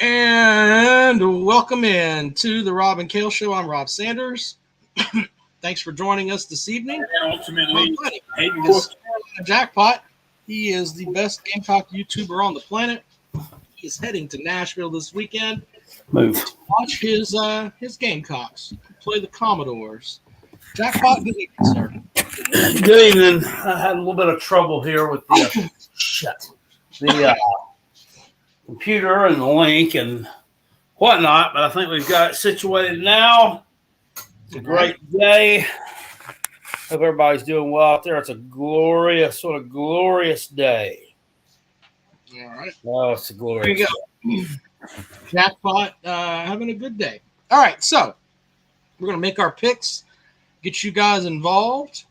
And welcome in to the Rob and Kale Show. I'm Rob Sanders. Thanks for joining us this evening. And ultimately, Jackpot. He is the best Gamecock YouTuber on the planet. He is heading to Nashville this weekend to watch his Gamecocks play the Commodores. Jackpot, good evening, sir. Good evening. I had a little bit of trouble here with the computer and the link and whatnot, but I think we've got it situated now. It's a great day. Hope everybody's doing well out there. It's a glorious day. All right. Oh, it's a glorious day. Jackpot having a good day. All right, so we're going to make our picks, get you guys involved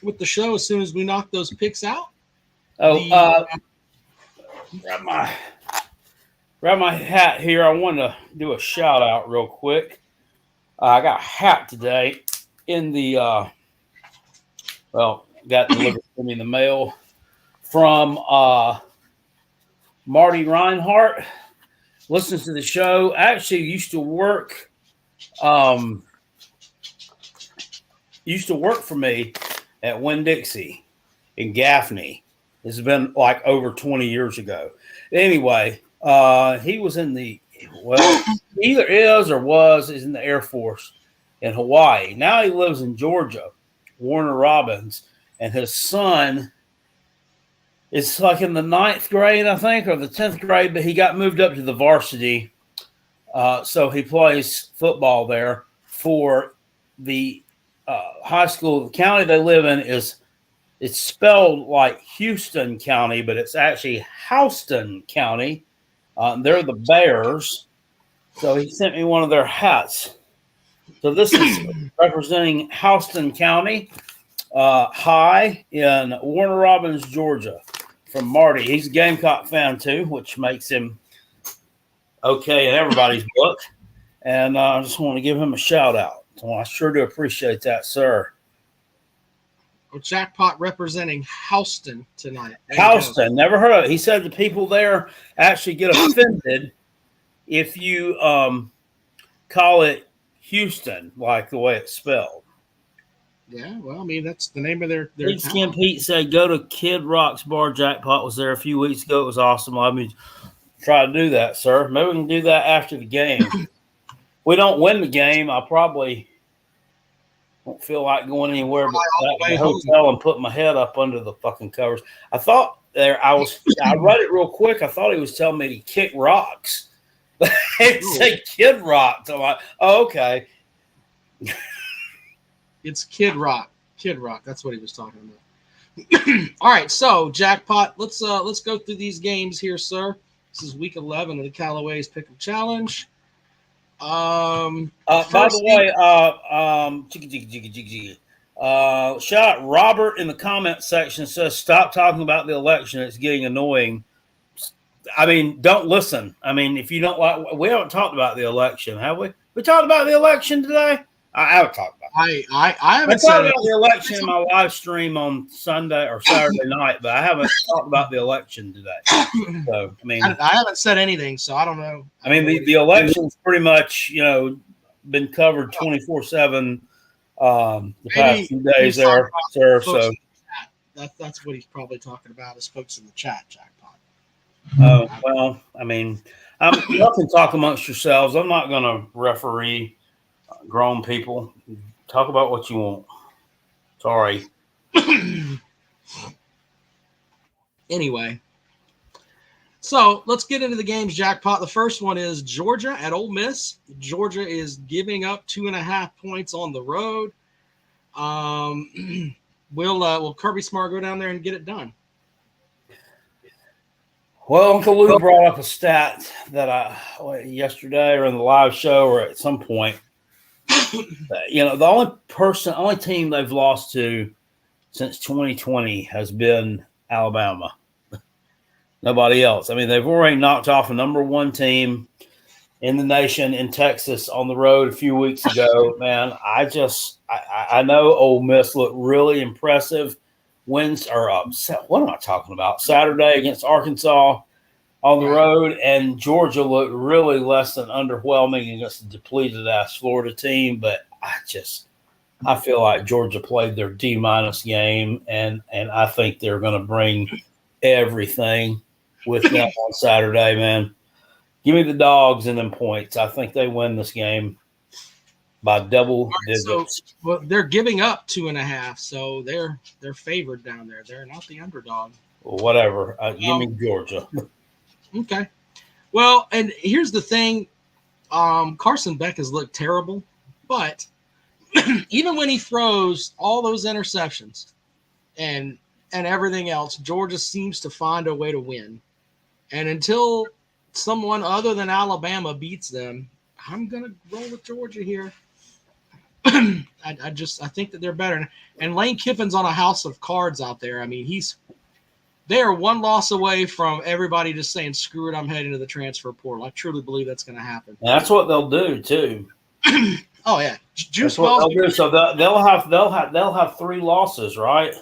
with the show as soon as we knock those picks out. Grab my hat here. I want to do a shout out real quick. I got a hat today in the got delivered to me in the mail from Marty Reinhardt. Listens to the show. Actually used to work for me at Winn-Dixie in Gaffney. It's been like over 20 years ago. Anyway, he was in either is in the Air Force in Hawaii. Now he lives in Georgia, Warner Robins, and his son is like in the 9th grade, I think, or the 10th grade, but he got moved up to the varsity. So he plays football there for the high school. The county they live in it's spelled like Houston County, but it's actually Houston County. They're the Bears. So he sent me one of their hats. So this is representing Houston County High in Warner Robins, Georgia, from Marty. He's a Gamecock fan too, which makes him okay in everybody's book. And I just want to give him a shout out. So I sure do appreciate that, sir. Well, Jackpot representing Houston tonight. Houston, never heard of it. He said the people there actually get offended if you call it Houston, like the way it's spelled. Yeah, well, I mean, that's the name of their Skin Pete said, go to Kid Rock's bar. Jackpot was there a few weeks ago. It was awesome. Let me try to do that, sir. Maybe we can do that after the game. We don't win the game, I probably won't feel like going anywhere but back to the hotel and put my head up under the fucking covers. I thought I read it real quick. I thought he was telling me to kick rocks. It said Kid Rock. So I'm like, oh, okay. It's Kid Rock. Kid Rock. That's what he was talking about. All right, so Jackpot, let's go through these games here, sir. This is week 11 of the Callaway's Pick'em Challenge. By the way, shout out Robert in the comment section says, stop talking about the election. It's getting annoying. I mean, don't listen. I mean, if you don't like, we haven't talked about the election, have we? We talked about the election today. I haven't talked about it. I haven't talked about the election in my live stream on Sunday or Saturday night, but I haven't talked about the election today. So, I mean, I haven't said anything, so I don't know. I mean, the election's pretty much, been covered 24/7 the past few days there, sir. So that's what he's probably talking about is folks in the chat, Jackpot. Oh, well, I mean, y'all can talk amongst yourselves. I'm not going to referee grown people. Talk about what you want. Sorry. Anyway, so let's get into the games, Jackpot. The first one is Georgia at Ole Miss. Georgia is giving up 2.5 points on the road. Will Kirby Smart go down there and get it done? Well, Uncle Lou brought up a stat that yesterday or in the live show or at some point. The only team they've lost to since 2020 has been Alabama. Nobody else. I mean, they've already knocked off a number one team in the nation in Texas on the road a few weeks ago. Man, I know Ole Miss looked really impressive. What am I talking about? Saturday against Arkansas. on the road, and Georgia looked really less than underwhelming against a depleted-ass Florida team. But I feel like Georgia played their D-minus game, and I think they're going to bring everything with them on Saturday, man. Give me the Dogs and them points. I think they win this game by double digits. So, they're giving up 2.5, so they're favored down there. They're not the underdog. Whatever. Give me Georgia. Okay. Well, and here's the thing. Carson Beck has looked terrible, but even when he throws all those interceptions and everything else, Georgia seems to find a way to win. And until someone other than Alabama beats them, I'm going to roll with Georgia here. I think that they're better. And Lane Kiffin's on a house of cards out there. I mean, they are one loss away from everybody just saying, screw it, I'm heading to the transfer portal. I truly believe that's going to happen. That's what they'll do too. Oh yeah, Juice Wells. They'll do. So they'll have 3 losses, right?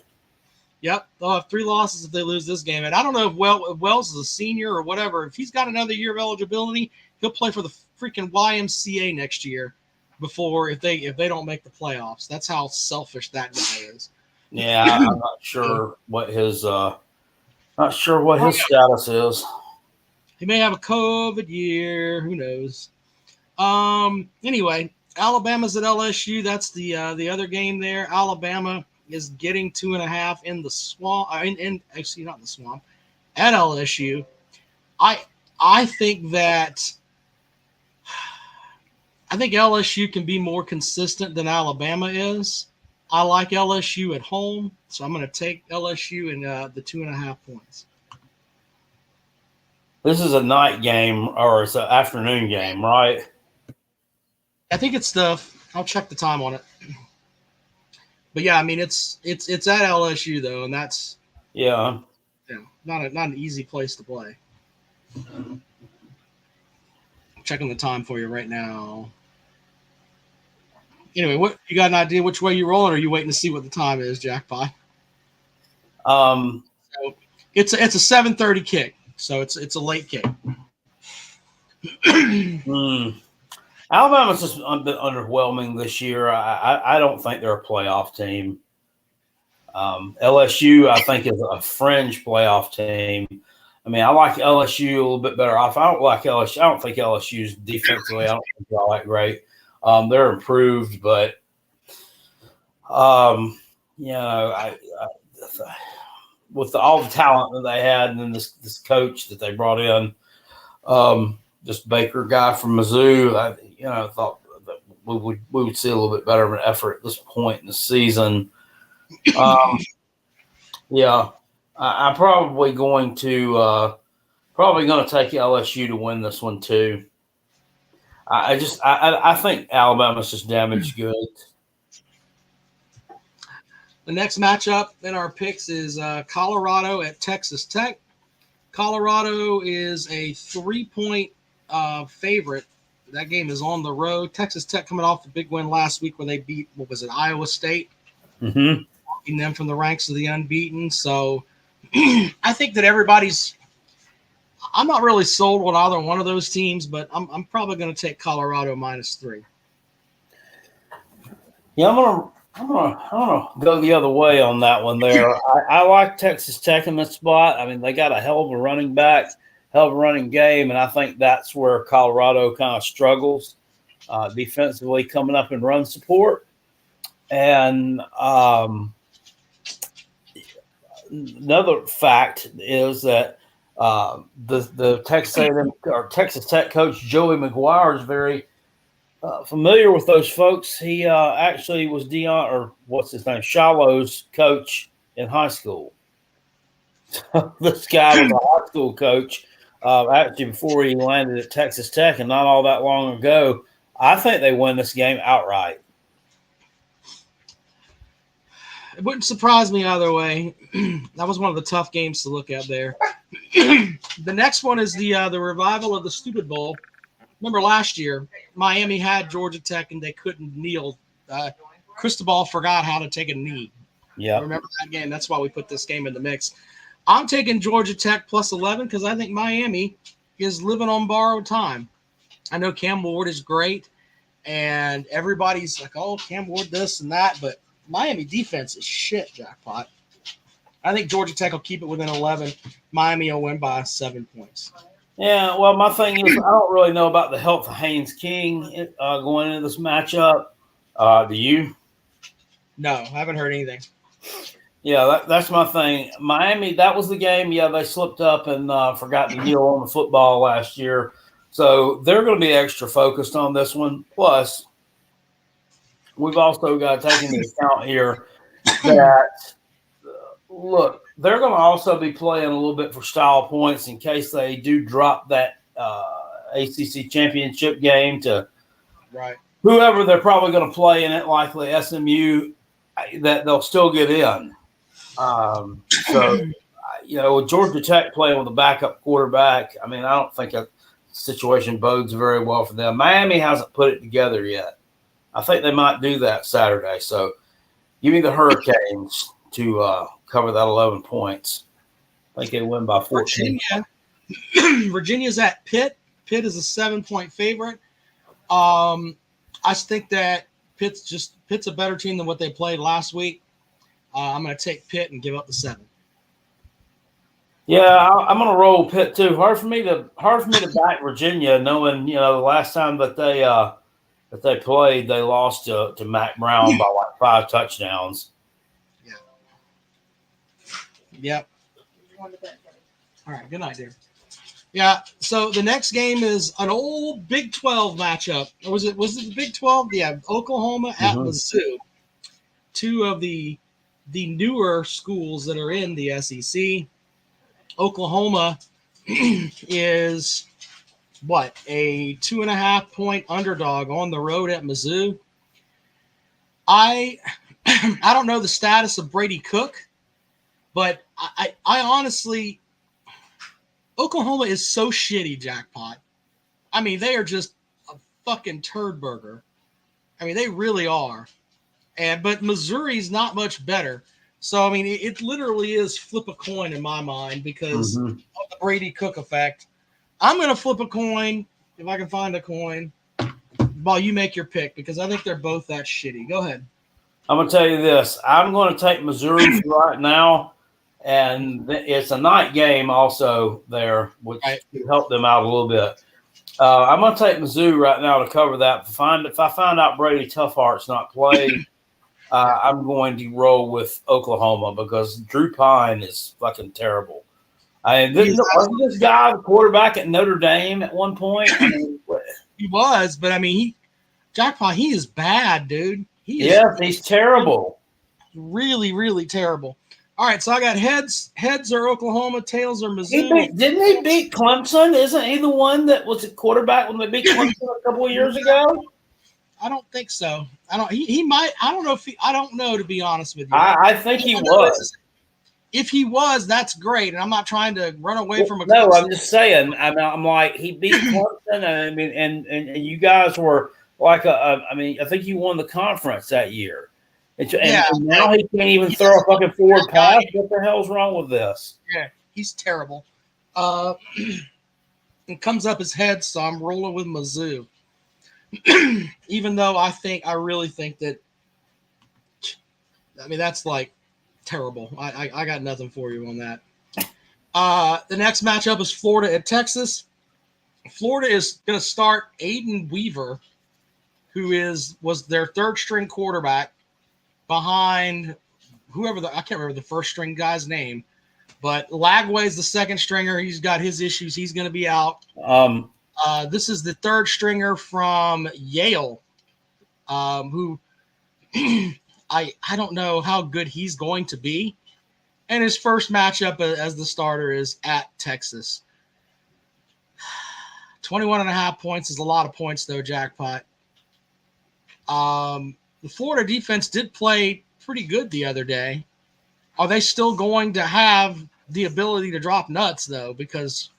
Yep, they'll have 3 losses if they lose this game. And I don't know if Wells is a senior or whatever. If he's got another year of eligibility, he'll play for the freaking YMCA next year. Before if they don't make the playoffs. That's how selfish that guy is. Yeah, I'm not sure what his status is. He may have a COVID year. Who knows? Anyway, Alabama's at LSU. That's the other game there. Alabama is getting 2.5 in the swamp. Actually, not in the swamp. At LSU, I think that. I think LSU can be more consistent than Alabama is. I like LSU at home, so I'm going to take LSU in the 2.5 points. This is a night game or it's an afternoon game, right? I think it's I'll check the time on it. But yeah, I mean it's at LSU though, and that's not an easy place to play. Checking the time for you right now. Anyway, what you got an idea which way you're rolling, or are you waiting to see what the time is, Jackpot? So it's a 7:30 kick, so it's a late kick. Alabama's just a bit underwhelming this year. I don't think they're a playoff team. LSU, I think, is a fringe playoff team. I mean, I like LSU a little bit better. I don't like LSU. I don't think LSU's defensively. I don't think they're all that great. They're improved, but with all the talent that they had, and then this coach that they brought in, this Baker guy from Mizzou, I thought that we would see a little bit better of an effort at this point in the season. I'm probably going to take LSU to win this one too. I think Alabama's just damaged goods. The next matchup in our picks is Colorado at Texas Tech. Colorado is a 3-point favorite. That game is on the road. Texas Tech coming off the big win last week where they beat, Iowa State? Mm-hmm. Walking them from the ranks of the unbeaten. So I think that I'm not really sold on either one of those teams, but I'm probably going to take Colorado -3. Yeah, I'm gonna go the other way on that one there. I like Texas Tech in this spot. I mean, they got a hell of a running back, hell of a running game, and I think that's where Colorado kind of struggles defensively coming up in run support. And another fact is that the Texas Tech coach Joey McGuire is very familiar with those folks. He actually was Shiloh's coach in high school. This guy was a high school coach actually before he landed at Texas Tech, and not all that long ago. I think they win this game outright. It wouldn't surprise me either way. That was one of the tough games to look at there. The next one is the revival of the Stupid Bowl. Remember last year, Miami had Georgia Tech and they couldn't kneel. Cristobal forgot how to take a knee. Yeah, remember that game? That's why we put this game in the mix. I'm taking Georgia Tech plus 11 because I think Miami is living on borrowed time. I know Cam Ward is great, and everybody's like, oh, Cam Ward this and that, but Miami defense is shit, Jackpot. I think Georgia Tech will keep it within 11. Miami will win by 7 points. Yeah, well, my thing is, I don't really know about the health of Haynes King going into this matchup. Do you? No, I haven't heard anything. Yeah, that's my thing. Miami, that was the game. Yeah, they slipped up and forgot to kneel on the football last year. So they're going to be extra focused on this one. Plus, we've also got to take into account here that, look, they're going to also be playing a little bit for style points in case they do drop that ACC championship game to whoever they're probably going to play in it, likely SMU, that they'll still get in. With Georgia Tech playing with a backup quarterback, I mean, I don't think that situation bodes very well for them. Miami hasn't put it together yet. I think they might do that Saturday. So give me the Hurricanes to cover that 11 points. I think they win by 14. Virginia's at Pitt. Pitt is a 7-point favorite. I think that Pitt's a better team than what they played last week. I'm going to take Pitt and give up the 7. Yeah, I'm going to roll Pitt too. Hard for me to back Virginia, knowing the last time that they played, they lost to Mac Brown by like 5 touchdowns. Yeah. Yep. All right. Good night, dear. Yeah. So the next game is an old Big 12 matchup. Or was it the Big 12? Yeah. Oklahoma at Mizzou. Two of the newer schools that are in the SEC. Oklahoma is a 2.5-point underdog on the road at Mizzou. I don't know the status of Brady Cook, but I honestly, Oklahoma is so shitty, Jackpot. I mean, they are just a fucking turd burger. I mean, they really are. But Missouri's not much better. So, I mean, it literally is flip a coin in my mind because of the Brady Cook effect. I'm going to flip a coin if I can find a coin while you make your pick because I think they're both that shitty. Go ahead. I'm going to tell you this. I'm going to take Missouri right now, and it's a night game also there, which could help them out a little bit. I'm going to take Mizzou right now to cover that. If I find out Brady Toughheart's not played, I'm going to roll with Oklahoma because Drew Pine is fucking terrible. Wasn't this guy the quarterback at Notre Dame at one point? I mean, he was, but I mean, Jackpot, he is bad, dude. He's terrible. Really, really terrible. All right, so I got heads. Heads are Oklahoma, tails are Mizzou. Didn't he beat Clemson? Isn't he the one that was a quarterback when they beat Clemson a couple of years ago? I don't think so. He might. I don't know if I don't know, to be honest with you. I think he was. If he was, that's great. And I'm not trying to run away from a. No, I'm just saying. I'm like, he beat Clemson. I mean, and you guys were like, I think you won the conference that year. And now he can't even throw a fucking forward pass. What the hell's wrong with this? Yeah, he's terrible. It comes up as heads, so I'm rolling with Mizzou. Even though I really think that, I mean, that's like terrible. I got nothing for you on that. The next matchup is Florida at Texas. Florida is going to start Aiden Weaver, who was their third string quarterback behind I can't remember the first string guy's name, but Lagway's the second stringer. He's got his issues. He's going to be out. This is the third stringer from Yale, who I don't know how good he's going to be. And his first matchup as the starter is at Texas. 21.5 points is a lot of points, though, Jackpot. The Florida defense did play pretty good the other day. Are they still going to have the ability to drop nuts, though? Because,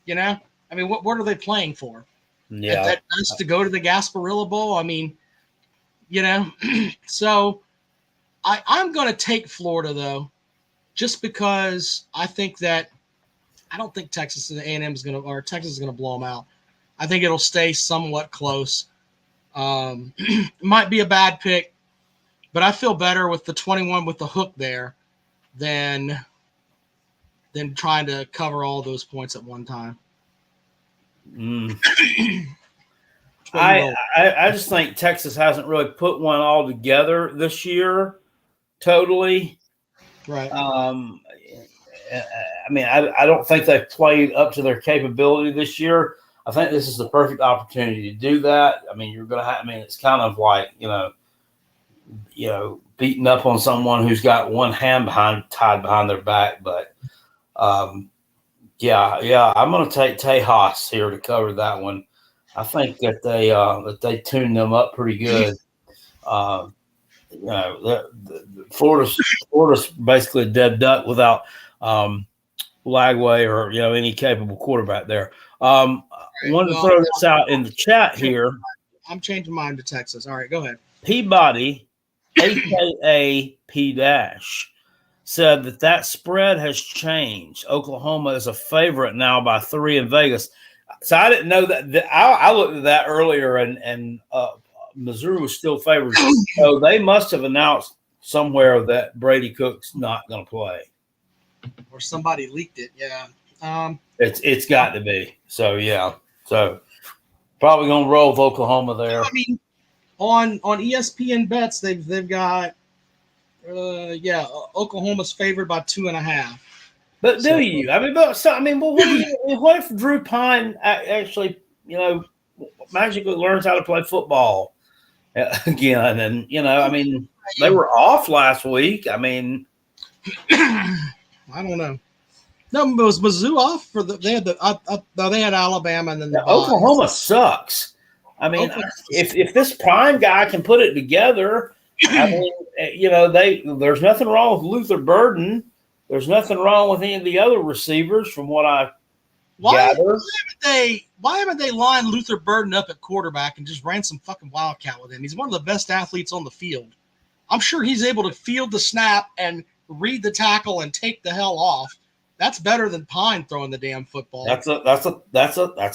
I mean, what are they playing for? Yeah. That just to go to the Gasparilla Bowl? I mean, so I'm going to take Florida, though. just because I don't think Texas and A&M is going to, or Texas is going to blow them out. I think it'll stay somewhat close. Might be a bad pick, but I feel better with the 21 with the hook there than trying to cover all those points at one time. I just think Texas hasn't really put one all together this year, totally. Right. I mean, I don't think they've played up to their capability this year. I think this is the perfect opportunity to do that. I mean, you're going to have, I mean, it's kind of like, beating up on someone who's got one hand tied behind their back. But, I'm going to take Tejas here to cover that one. I think that they tuned them up pretty good. Florida's basically a dead duck without Lagway or any capable quarterback there. Wanted to throw this out in the chat here. I'm changing mine to Texas. All right, go ahead. Peabody, aka P Dash, said that spread has changed. Oklahoma is a favorite now by 3 in Vegas. So I didn't know that. I looked at that earlier, and Missouri was still favored. So they must have announced somewhere that Brady Cook's not going to play, or somebody leaked it. Yeah, it's got to be. So yeah, so probably going to roll with Oklahoma there. I mean, on ESPN bets, they've got Oklahoma's favored by 2.5. But do you? I mean, but what if Drew Pine actually, magically learns how to play football again? And I mean, they were off last week. I mean, I don't know. No, was Mizzou off for they had Alabama and then Oklahoma sucks. I mean, if this Pine guy can put it together, I mean, there's nothing wrong with Luther Burden. There's nothing wrong with any of the other receivers, from what I gather. Why haven't they lined Luther Burden up at quarterback and just ran some fucking wildcat with him? He's one of the best athletes on the field. I'm sure he's able to field the snap and read the tackle and take the hell off. That's better than Pine throwing the damn football. That's a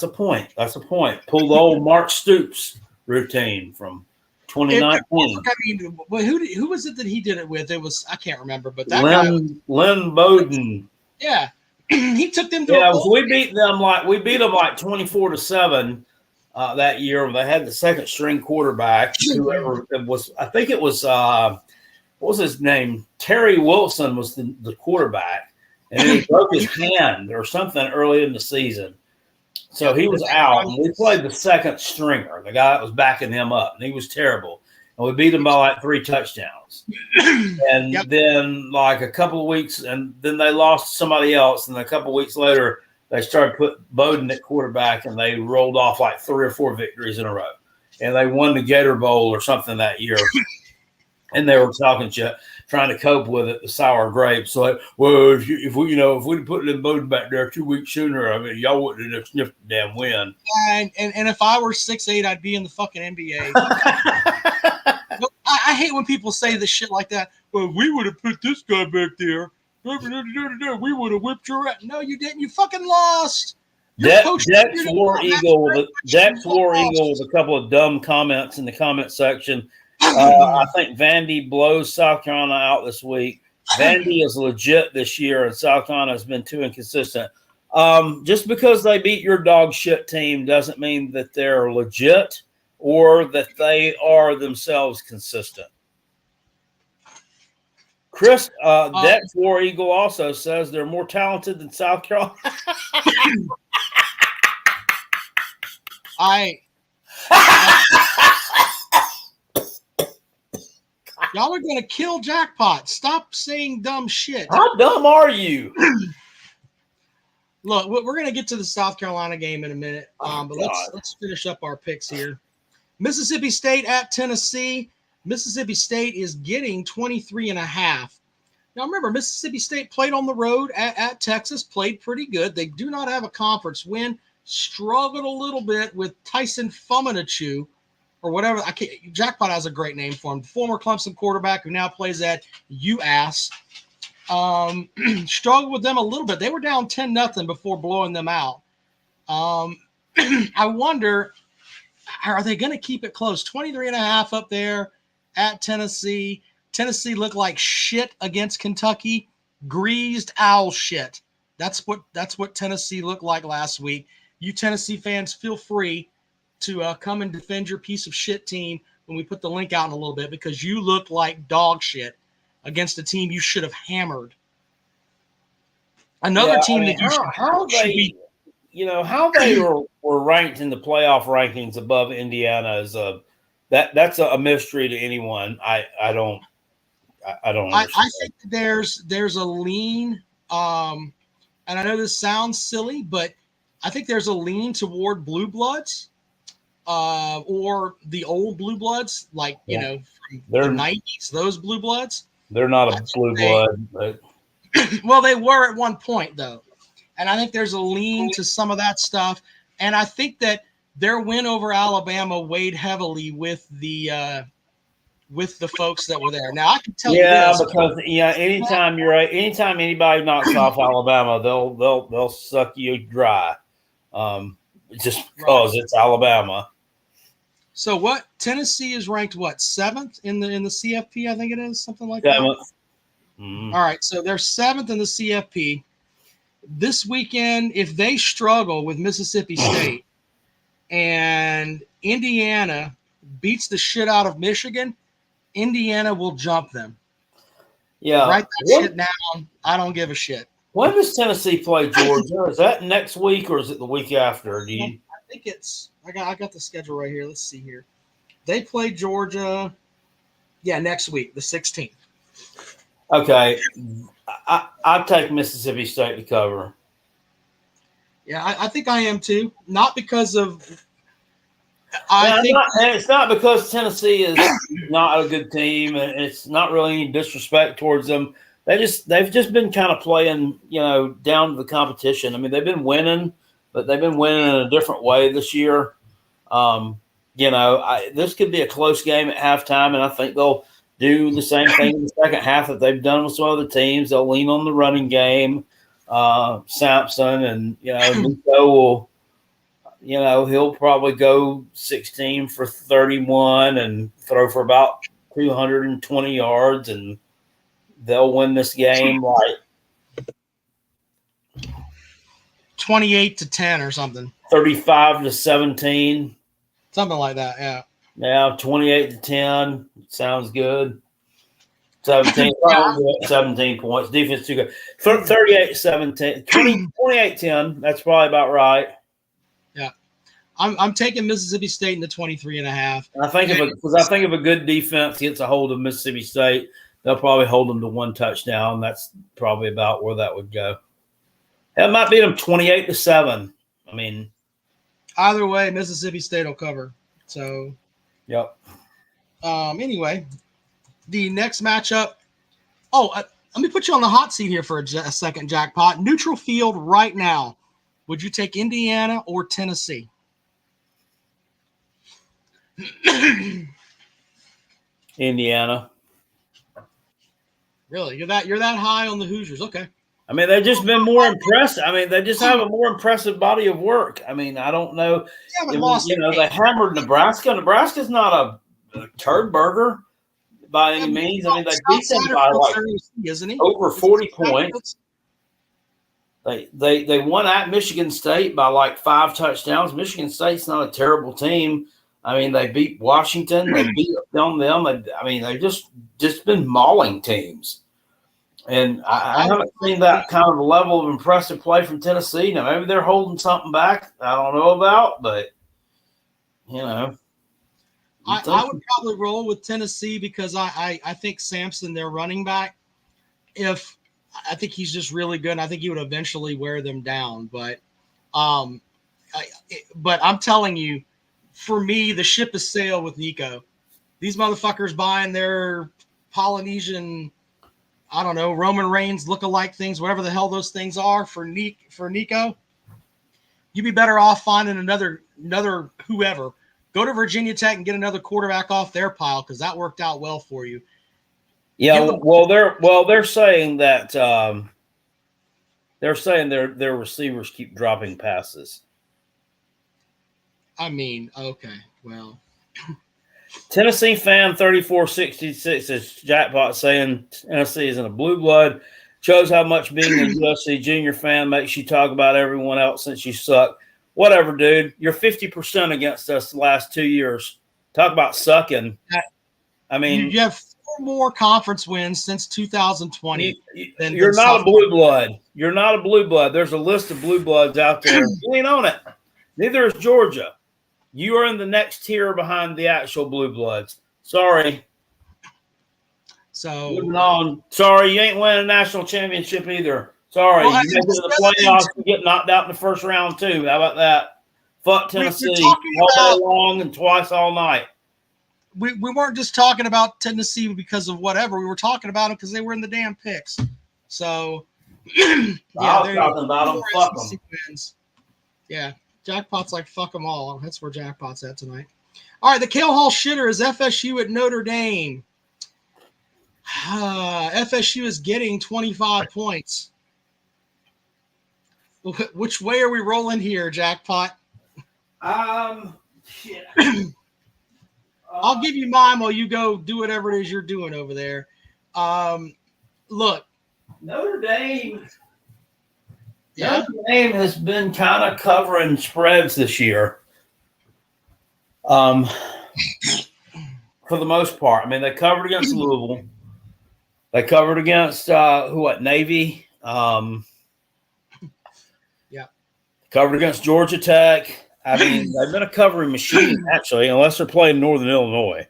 point. That's a point. Pull the old Mark Stoops routine from 2019. I mean, who was it that he did it with? It was, I can't remember, but that Lynn Bowden. Yeah, he took them to. We beat them like 24-7 that year. They had the second string quarterback, whoever it was. I think it was what was his name? Terry Wilson was the quarterback, and he broke his hand or something early in the season. So he was out, and we played the second stringer, the guy that was backing him up, and he was terrible. And we beat him by like 3 touchdowns. And then like a couple of weeks, and then they lost to somebody else. And a couple of weeks later, they started putting Bowden at quarterback, and they rolled off like 3 or 4 victories in a row. And they won the Gator Bowl or something that year. And they were talking shit, trying to cope with it, the sour grapes. So, like, well, if we'd put Lynn Bowden back there 2 weeks sooner, I mean, y'all wouldn't have sniffed the damn win. And if I were 6'8", I'd be in the fucking NBA. I hate when people say this shit like that. Well, we would have put this guy back there. We would have whipped your ass. No, you didn't. You fucking lost. Dex War Eagle with a couple of dumb comments in the comment section. I think Vandy blows South Carolina out this week. Vandy is legit this year, and South Carolina has been too inconsistent. Just because they beat your dog shit team doesn't mean that they're legit or that they are themselves consistent. Chris, Dex War Eagle also says they're more talented than South Carolina. Y'all are going to kill Jackpot. Stop saying dumb shit. How dumb are you? Look, we're going to get to the South Carolina game in a minute, but let's finish up our picks here. Mississippi State at Tennessee. Mississippi State is getting 23.5. Now, remember, Mississippi State played on the road at Texas, played pretty good. They do not have a conference win, struggled a little bit with Tyson Fumanachu, or whatever. Jackpot has a great name for him. Former Clemson quarterback who now plays at UAS. Struggled with them a little bit. They were down 10-0 before blowing them out. I wonder, are they going to keep it close? 23.5 up there at Tennessee. Tennessee looked like shit against Kentucky. Greased owl shit. That's what Tennessee looked like last week. You Tennessee fans, feel free to come and defend your piece of shit team when we put the link out in a little bit, because you look like dog shit against a team you should have hammered. Another team that you should be. You know, how they were ranked in the playoff rankings above Indiana is that's a mystery to anyone. I don't understand. I think there's a lean, and I know this sounds silly, but I think there's a lean toward blue bloods, or the old blue bloods, like you know, from the 90s. Those blue bloods. They're not a blue blood, but well, they were at one point though. And I think there's a lean to some of that stuff. And I think that their win over Alabama weighed heavily with the folks that were there. Now I can tell you this. Because anytime anybody knocks off Alabama, they'll suck you dry. Just because it's Alabama. So what? Tennessee is ranked what? 7th in the CFP, I think it is, something like that. 7th. Mm-hmm. All right, so they're 7th in the CFP. This weekend, if they struggle with Mississippi State and Indiana beats the shit out of Michigan, Indiana will jump them. Yeah. Write that shit down. I don't give a shit. When does Tennessee play Georgia? Is that next week or is it the week after? I think it's – I got the schedule right here. Let's see here. They play Georgia, next week, the 16th. Okay. I'd take Mississippi State to cover. Yeah, I think I am too. Not because of it's not because Tennessee is not a good team, and it's not really any disrespect towards them. They've just been kind of playing, down to the competition. I mean, they've been winning, but they've been winning in a different way this year. This could be a close game at halftime, and I think they'll do the same thing in the second half that they've done with some other teams. They'll lean on the running game. Sampson and, Nico will, he'll probably go 16 for 31 and throw for about 220 yards, and they'll win this game like 28-10 or something. 35-17. Something like that, yeah. Yeah, 28-10 sounds good. 17 points. Defense too good. 38-17, 28-10. That's probably about right. Yeah, I'm taking Mississippi State in the 23.5. I think if a good defense gets a hold of Mississippi State, they'll probably hold them to one touchdown. That's probably about where that would go. That might beat them 28-7. I mean, either way, Mississippi State will cover. So, yep. Anyway, the next matchup. Let me put you on the hot seat here for a second, Jackpot. Neutral field right now. Would you take Indiana or Tennessee? Indiana. Really? You're that high on the Hoosiers? Okay. I mean, they've just been more impressive. I mean, they just have a more impressive body of work. I mean, I don't know. They hammered Nebraska. Nebraska's not a turd burger by any means. I mean, they beat them by over 40 points. They won at Michigan State by like 5 touchdowns. Michigan State's not a terrible team. I mean, they beat Washington. They beat on them. They've just been mauling teams. And I haven't seen that kind of level of impressive play from Tennessee. Now, maybe they're holding something back I don't know about, but, I would probably roll with Tennessee because I think Sampson, their running back, I think he's just really good, and I think he would eventually wear them down. But I'm telling you, for me, the ship has sailed with Nico. These motherfuckers buying their Polynesian, I don't know, Roman Reigns lookalike things, whatever the hell those things are for Nico. You'd be better off finding another whoever. Go to Virginia Tech and get another quarterback off their pile because that worked out well for you. Yeah, they're saying that they're saying their receivers keep dropping passes. I mean, okay, well. Tennessee fan 3466 is Jackpot saying Tennessee is in a blue blood. Shows how much being a USC junior fan makes you talk about everyone else since you suck. Whatever, dude. You're 50% against us the last 2 years. Talk about sucking. I mean, you have 4 more conference wins since 2020. You're not a blue blood. You're not a blue blood. There's a list of blue bloods out there. You ain't on it. Neither is Georgia. You are in the next tier behind the actual blue bloods. Sorry. So moving on. Sorry, you ain't winning a national championship either. Sorry. You make it to the playoffs, you get knocked out in the first round too. How about that? Fuck Tennessee all day long and twice all night. We weren't just talking about Tennessee because of whatever. We were talking about them because they were in the damn picks. So yeah, I was talking about them. Fuck them. Wins. Yeah. Jackpot's like, fuck them all. That's where Jackpot's at tonight. All right, the Kale Hall shitter is FSU at Notre Dame. FSU is getting 25 points. Which way are we rolling here, Jackpot? Shit. I'll give you mine while you go do whatever it is you're doing over there. Look. Notre Dame. Yeah. Notre Dame has been kind of covering spreads this year. For the most part. I mean, they covered against Louisville. They covered against Navy. Yeah. Covered against Georgia Tech. I mean, they've been a covering machine, actually, unless they're playing Northern Illinois.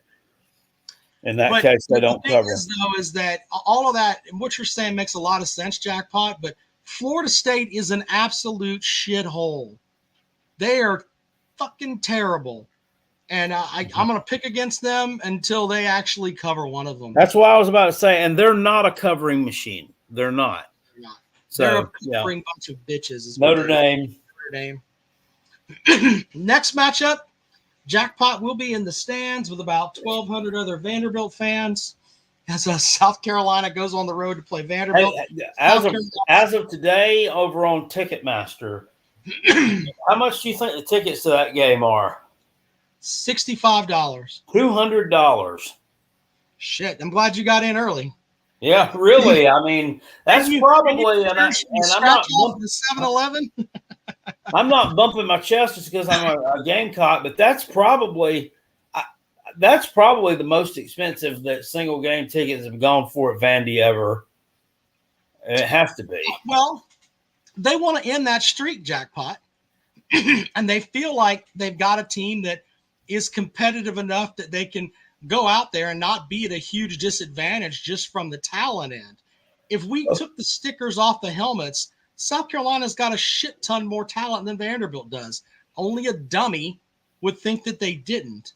In that case, they don't cover. Is that all of that, and what you're saying makes a lot of sense, Jackpot, but Florida State is an absolute shithole. They are fucking terrible. And I'm going to pick against them until they actually cover one of them. That's what I was about to say. And they're not a covering machine. They're not. So, they're a covering bunch of bitches. Notre Dame. Next matchup, Jackpot will be in the stands with about 1,200 other Vanderbilt fans as South Carolina goes on the road to play Vanderbilt. Hey, as of today, over on Ticketmaster, how much do you think the tickets to that game are? $65. $200. Shit, I'm glad you got in early. Yeah, really. I mean, that's probably and I'm not the 7-Eleven. I'm not bumping my chest just because I'm a Gamecock, but that's probably the most expensive that single game tickets have gone for at Vandy ever. It has to be. Well, they want to end that streak, Jackpot, and they feel like they've got a team that is competitive enough that they can go out there and not be at a huge disadvantage just from the talent end. If we took the stickers off the helmets, South Carolina's got a shit ton more talent than Vanderbilt does. Only a dummy would think that they didn't.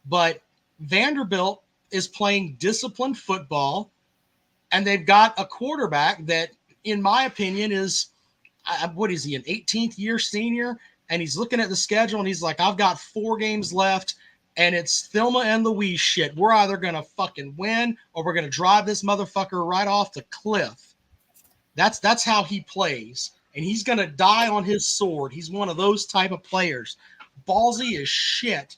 But Vanderbilt is playing disciplined football, and they've got a quarterback that, in my opinion, is, what is he, an 18th year senior? And he's looking at the schedule, and he's like, I've got 4 games left, and it's Thelma and Louise shit. We're either going to fucking win or we're going to drive this motherfucker right off the cliff. That's how he plays, and he's going to die on his sword. He's one of those type of players. Ballsy as shit.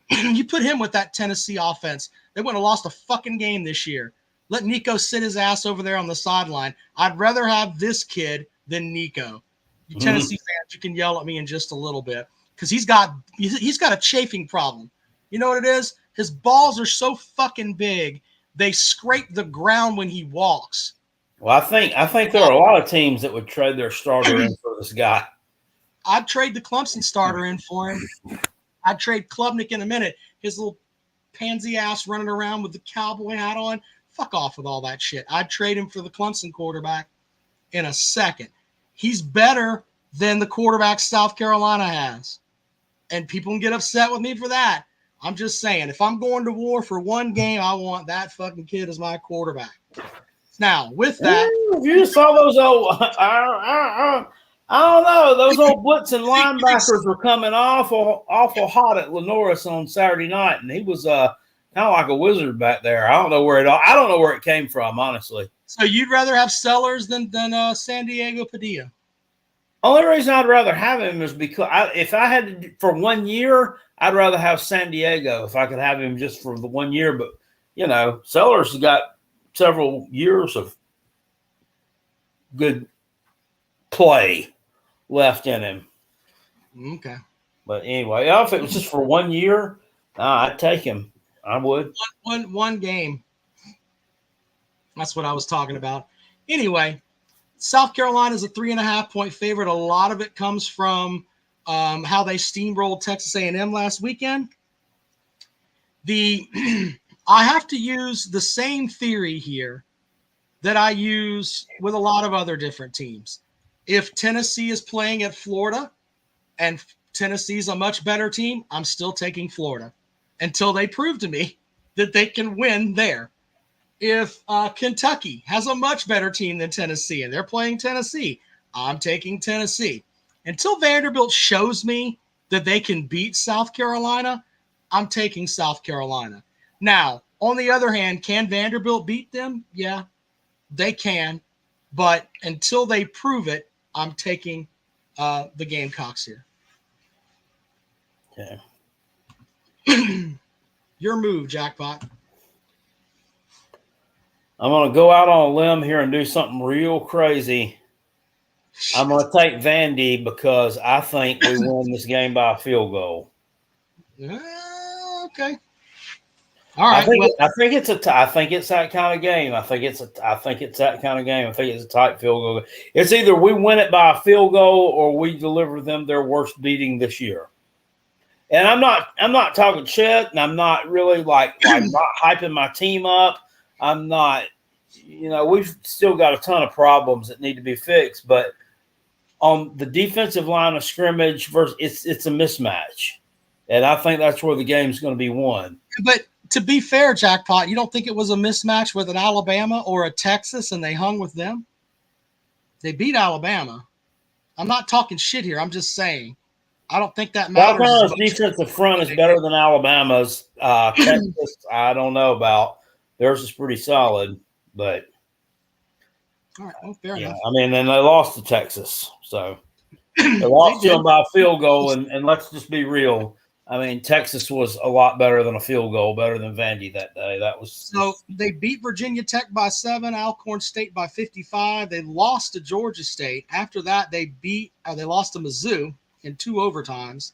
You put him with that Tennessee offense, they wouldn't have lost a fucking game this year. Let Nico sit his ass over there on the sideline. I'd rather have this kid than Nico. You Tennessee fans, you can yell at me in just a little bit because he's got a chafing problem. You know what it is? His balls are so fucking big, they scrape the ground when he walks. Well, I think there are a lot of teams that would trade their starter in for this guy. I'd trade the Clemson starter in for him. I'd trade Klubnik in a minute. His little pansy ass running around with the cowboy hat on. Fuck off with all that shit. I'd trade him for the Clemson quarterback in a second. He's better than the quarterback South Carolina has. And people can get upset with me for that. I'm just saying, if I'm going to war for one game, I want that fucking kid as my quarterback. Now, with that, you saw those old, I don't know, those old blitzing linebackers were coming awful hot at Lenoris on Saturday night, and he was kind of like a wizard back there. I don't know where it came from, honestly. So you'd rather have Sellers than San Diego Padilla? Only reason I'd rather have him is because if I had to, for 1 year, I'd rather have San Diego if I could have him just for the 1 year. But, Sellers has got several years of good play left in him. Okay. But anyway, if it was just for 1 year, I'd take him. I would. One game. That's what I was talking about. Anyway, South Carolina is a 3.5-point favorite. A lot of it comes from how they steamrolled Texas A&M last weekend. I have to use the same theory here that I use with a lot of other different teams. If Tennessee is playing at Florida and Tennessee's a much better team, I'm still taking Florida until they prove to me that they can win there. If Kentucky has a much better team than Tennessee and they're playing Tennessee, I'm taking Tennessee. Until Vanderbilt shows me that they can beat South Carolina, I'm taking South Carolina. Now, on the other hand, can Vanderbilt beat them? Yeah, they can. But until they prove it, I'm taking the Gamecocks here. Yeah. Your move, Jackpot. I'm going to go out on a limb here and do something real crazy. I'm going to take Vandy because I think we win this game by a field goal. Okay. All right. I think it's that kind of game. I think it's that kind of game. I think it's a tight field goal. It's either we win it by a field goal or we deliver them their worst beating this year. And I'm not talking shit, and I'm not really I'm not hyping my team up. I'm not, we've still got a ton of problems that need to be fixed, but on the defensive line of scrimmage versus it's a mismatch. And I think that's where the game's going to be won. But to be fair, Jackpot, you don't think it was a mismatch with an Alabama or a Texas and they hung with them? They beat Alabama. I'm not talking shit here. I'm just saying. I don't think that matters. Alabama's defensive front is better than Alabama's. Texas, I don't know about. Theirs is pretty solid, but all right, well, fair enough. I mean, then they lost to Texas, so they lost to them by a field goal. And let's just be real. I mean, Texas was a lot better than a field goal, better than Vandy that day. So they beat Virginia Tech by 7, Alcorn State by 55. They lost to Georgia State. After that, they lost to Mizzou in 2 overtimes.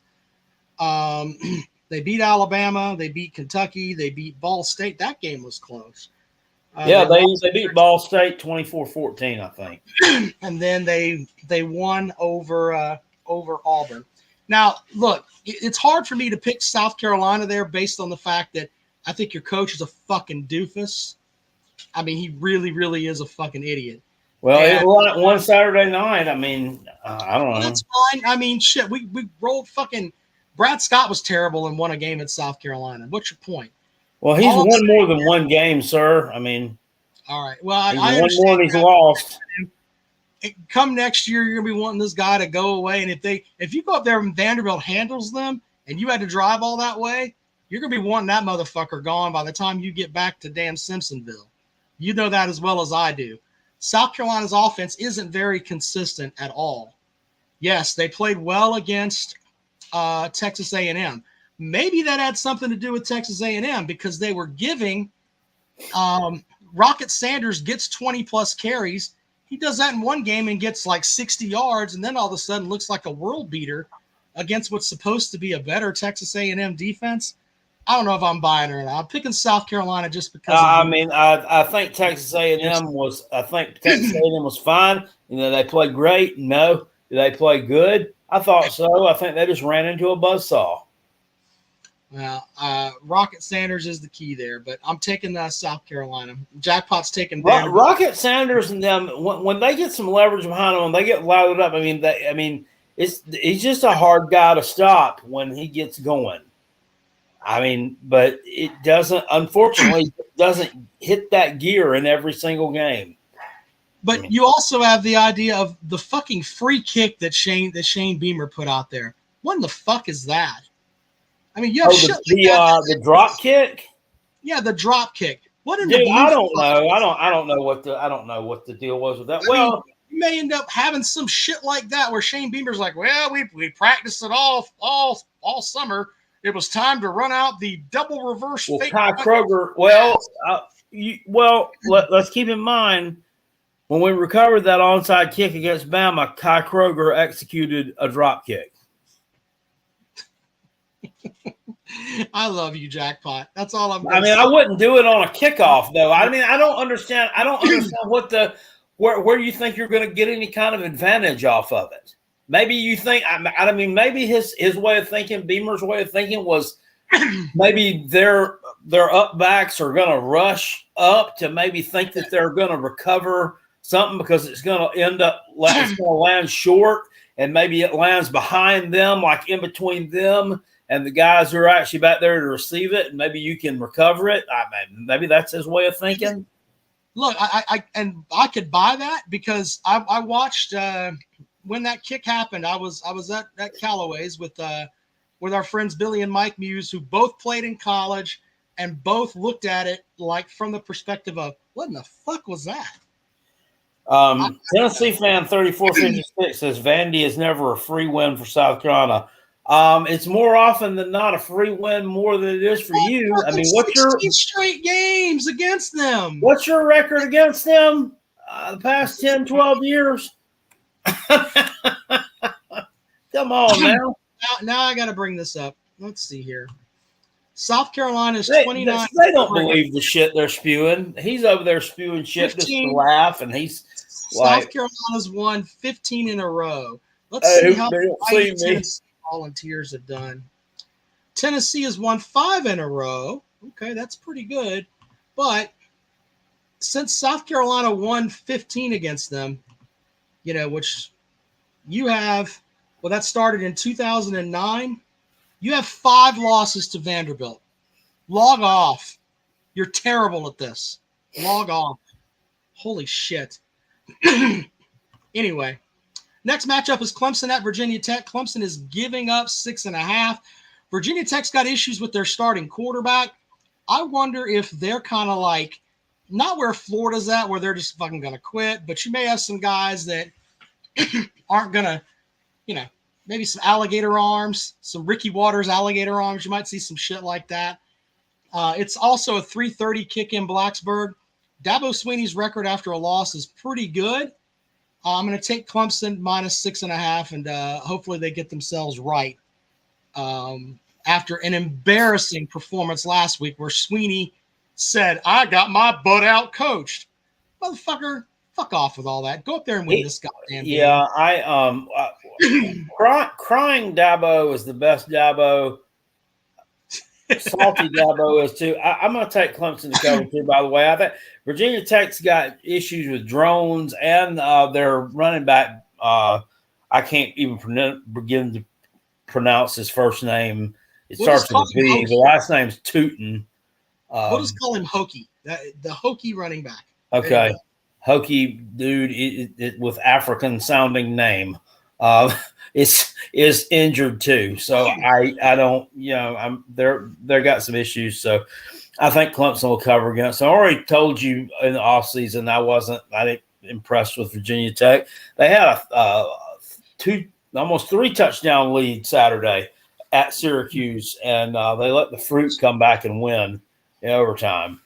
They beat Alabama. They beat Kentucky. They beat Ball State. That game was close. They beat Ball State 24-14, I think. And then they won over Auburn. Now, look, it's hard for me to pick South Carolina there based on the fact that I think your coach is a fucking doofus. I mean, he really, really is a fucking idiot. Well, it won one Saturday night. I mean, I don't know. That's fine. I mean, shit, we rolled fucking – Brad Scott was terrible and won a game at South Carolina. What's your point? Well, he's won more than one game, sir. I mean – all right. Well, I understand. One more than he's lost. Come next year, you're gonna be wanting this guy to go away. And if you go up there and Vanderbilt handles them, and you had to drive all that way, you're gonna be wanting that motherfucker gone by the time you get back to damn Simpsonville. You know that as well as I do. South Carolina's offense isn't very consistent at all. Yes, they played well against Texas A&M. Maybe that had something to do with Texas A&M because they were giving Rocket Sanders gets 20-plus carries. He does that in one game and gets like 60 yards, and then all of a sudden looks like a world beater against what's supposed to be a better Texas A&M defense. I don't know if I'm buying it or not. I'm picking South Carolina just because. I think Texas A&M was. I think Texas A&M was fine. They played great. No, did they play good? I thought so. I think they just ran into a buzzsaw. Well, Rocket Sanders is the key there, but I'm taking South Carolina. Jackpot's taking Rocket Sanders and them when they get some leverage behind them, when they get loaded up. He's just a hard guy to stop when he gets going. I mean, but it doesn't. Unfortunately, doesn't hit that gear in every single game. But you also have the idea of the fucking free kick that Shane Beamer put out there. What in the fuck is that? I mean, you have the drop kick. Yeah, the drop kick. What in Dude, the blue? I don't know. I don't know what the deal was with that. Well, you may end up having some shit like that where Shane Beamer's like, well, we practiced it all summer. It was time to run out the double reverse fake. Kai Kroger. Let's keep in mind when we recovered that onside kick against Bama, Kai Kroger executed a drop kick. I love you, Jackpot. That's all I'm. I mean, I wouldn't do it on a kickoff, though. I mean, I don't understand what where you think you're going to get any kind of advantage off of it. Maybe you think. I mean, maybe his way of thinking, Beamer's way of thinking, was maybe their up backs are going to rush up to maybe think that they're going to recover something because it's going to end up it's going to land short, and maybe it lands behind them, like in between them and the guys who are actually back there to receive it, and maybe you can recover it. Maybe that's his way of thinking. Look, I could buy that because I watched when that kick happened. I was at Callaway's with our friends Billy and Mike Muse, who both played in college and both looked at it like from the perspective of what in the fuck was that? Tennessee fan 3456 says Vandy is never a free win for South Carolina. It's more often than not a free win more than it is for you. I mean, what's your 16 straight games against them? What's your record against them the past 10, 12 years? Come on now. Now I got to bring this up. Let's see here. South Carolina's 29. They don't believe the shit they're spewing. He's over there spewing shit 15, just to laugh, and he's South Carolina's won 15 in a row. Let's see how Tennessee Volunteers have done. Tennessee has won 5 in a row. Okay, that's pretty good. But since South Carolina won 15 against them, which you have, well, that started in 2009. You have 5 losses to Vanderbilt. Log off. You're terrible at this. Log off. Holy shit. Anyway, next matchup is Clemson at Virginia Tech. Clemson is giving up 6.5. Virginia Tech's got issues with their starting quarterback. I wonder if they're kind of like, not where Florida's at, where they're just fucking going to quit, but you may have some guys that aren't going to, maybe some alligator arms, some Ricky Waters alligator arms. You might see some shit like that. It's also a 3:30 kick in Blacksburg. Dabo Swinney's record after a loss is pretty good. I'm going to take Clemson minus 6.5, and hopefully they get themselves right after an embarrassing performance last week where Swinney said, I got my butt out coached. Motherfucker, fuck off with all that. Go up there and win this goddamn game. Yeah, crying Dabo is the best Dabo. Salty Dabo is too. I'm going to take Clemson to cover too, by the way. I think Virginia Tech's got issues with drones and their running back. I can't even begin to pronounce his first name. It starts with a V. The last name's Tootin. We'll just call him Hokey, the Hokey running back. Okay. Hokey dude with African-sounding name. Is injured too, so I don't they got some issues, so I think Clemson will cover against. I already told you in the offseason I didn't impressed with Virginia Tech. They had a almost 3 touchdown lead Saturday at Syracuse, and they let the Fruit come back and win in overtime.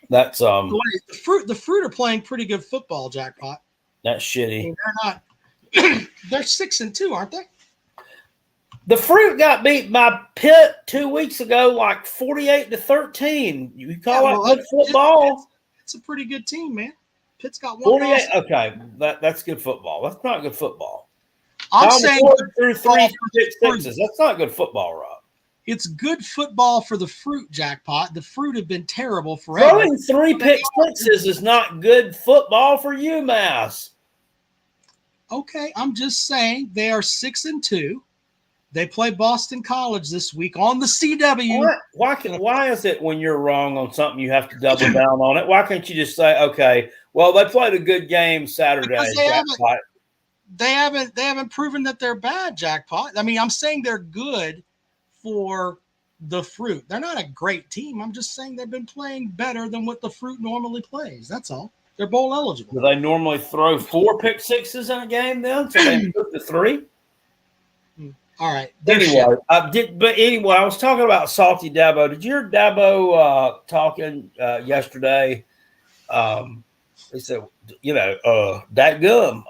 That's the Fruit are playing pretty good football, Jackpot. That's shitty. I mean, they're not. They're 6-2, aren't they? The Fruit got beat by Pitt 2 weeks ago, like 48-13. You call that good football? It's a pretty good team, man. Pitt's got 1 48. Okay, that's good football. That's not good football. I'm saying through 3 pick-sixes. That's not good football, Rob. It's good football for the Fruit, Jackpot. The Fruit have been terrible forever. Throwing 3 pick-sixes is not good football for UMass. Okay, I'm just saying they are 6-2. They play Boston College this week on the CW. Why is it when you're wrong on something you have to double down on it? Why can't you just say, okay, well, they played a good game Saturday. They haven't proven that they're bad, Jackpot. I mean, I'm saying they're good for the Fruit. They're not a great team. I'm just saying they've been playing better than what the Fruit normally plays. That's all. They're bowl eligible. Do they normally throw 4 pick sixes in a game then? So they put the 3? All right. Anyway, I was talking about Salty Dabo. Did you hear Dabo talking yesterday? He said, that gum.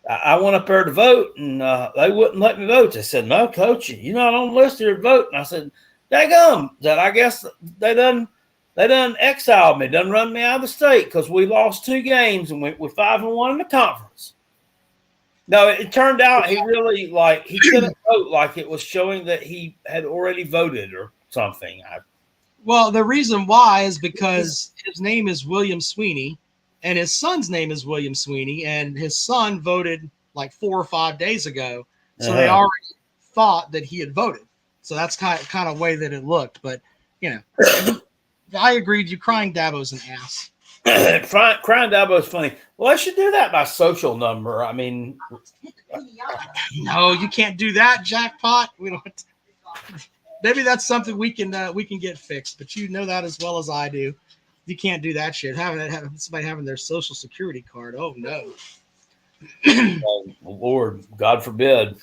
I went up there to vote, and they wouldn't let me vote. They said, "No, coach, you're not on the list here to vote." And I said, "Daggum, that I guess they done exiled me, done run me out of the state because we lost 2 games and we're 5-1 in the conference." No, it turned out he really he couldn't vote. Like it was showing that he had already voted or something. Well, the reason why is because his name is William Sweeney, and his son's name is William Sweeney, and his son voted like 4 or 5 days ago. So they already thought that he had voted. So that's kind of way that it looked. But, I agreed. You crying Dabo's an ass. Crying Dabo is funny. Well, I should do that by social number. I mean, no, you can't do that, Jackpot. We don't. Maybe that's something we can get fixed. But you know that as well as I do. You can't do that shit. Having somebody having their social security card. Oh no. Lord, God forbid.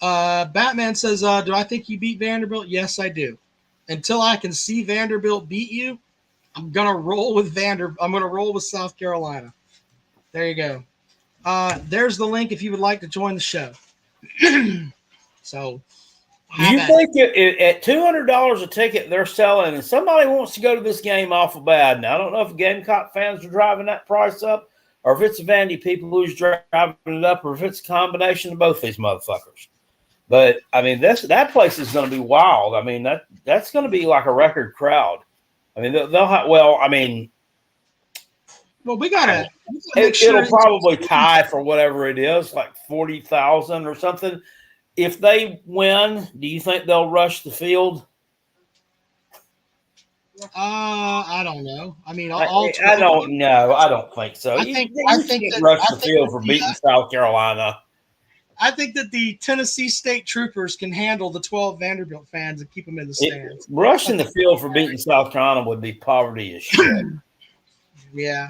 Batman says, "Do I think you beat Vanderbilt? Yes, I do. Until I can see Vanderbilt beat you, I'm gonna roll with I'm gonna roll with South Carolina." There you go. There's the link if you would like to join the show. So, do you think at $200 a ticket they're selling, and somebody wants to go to this game awful bad? Now I don't know if Gamecock fans are driving that price up, or if it's Vandy people who's driving it up, or if it's a combination of both these motherfuckers. But I mean, that place is going to be wild. I mean, that's going to be like a record crowd. I mean, they'll have. Well, I mean, we gotta. It'll probably tie for whatever it is, like 40,000 or something. If they win, do you think they'll rush the field? I don't know. I mean, I don't know. I don't think so. I think rush the field for beating South Carolina. I think that the Tennessee State Troopers can handle the 12 Vanderbilt fans and keep them in the stands. Rushing the field for beating South Carolina would be poverty as shit. Yeah.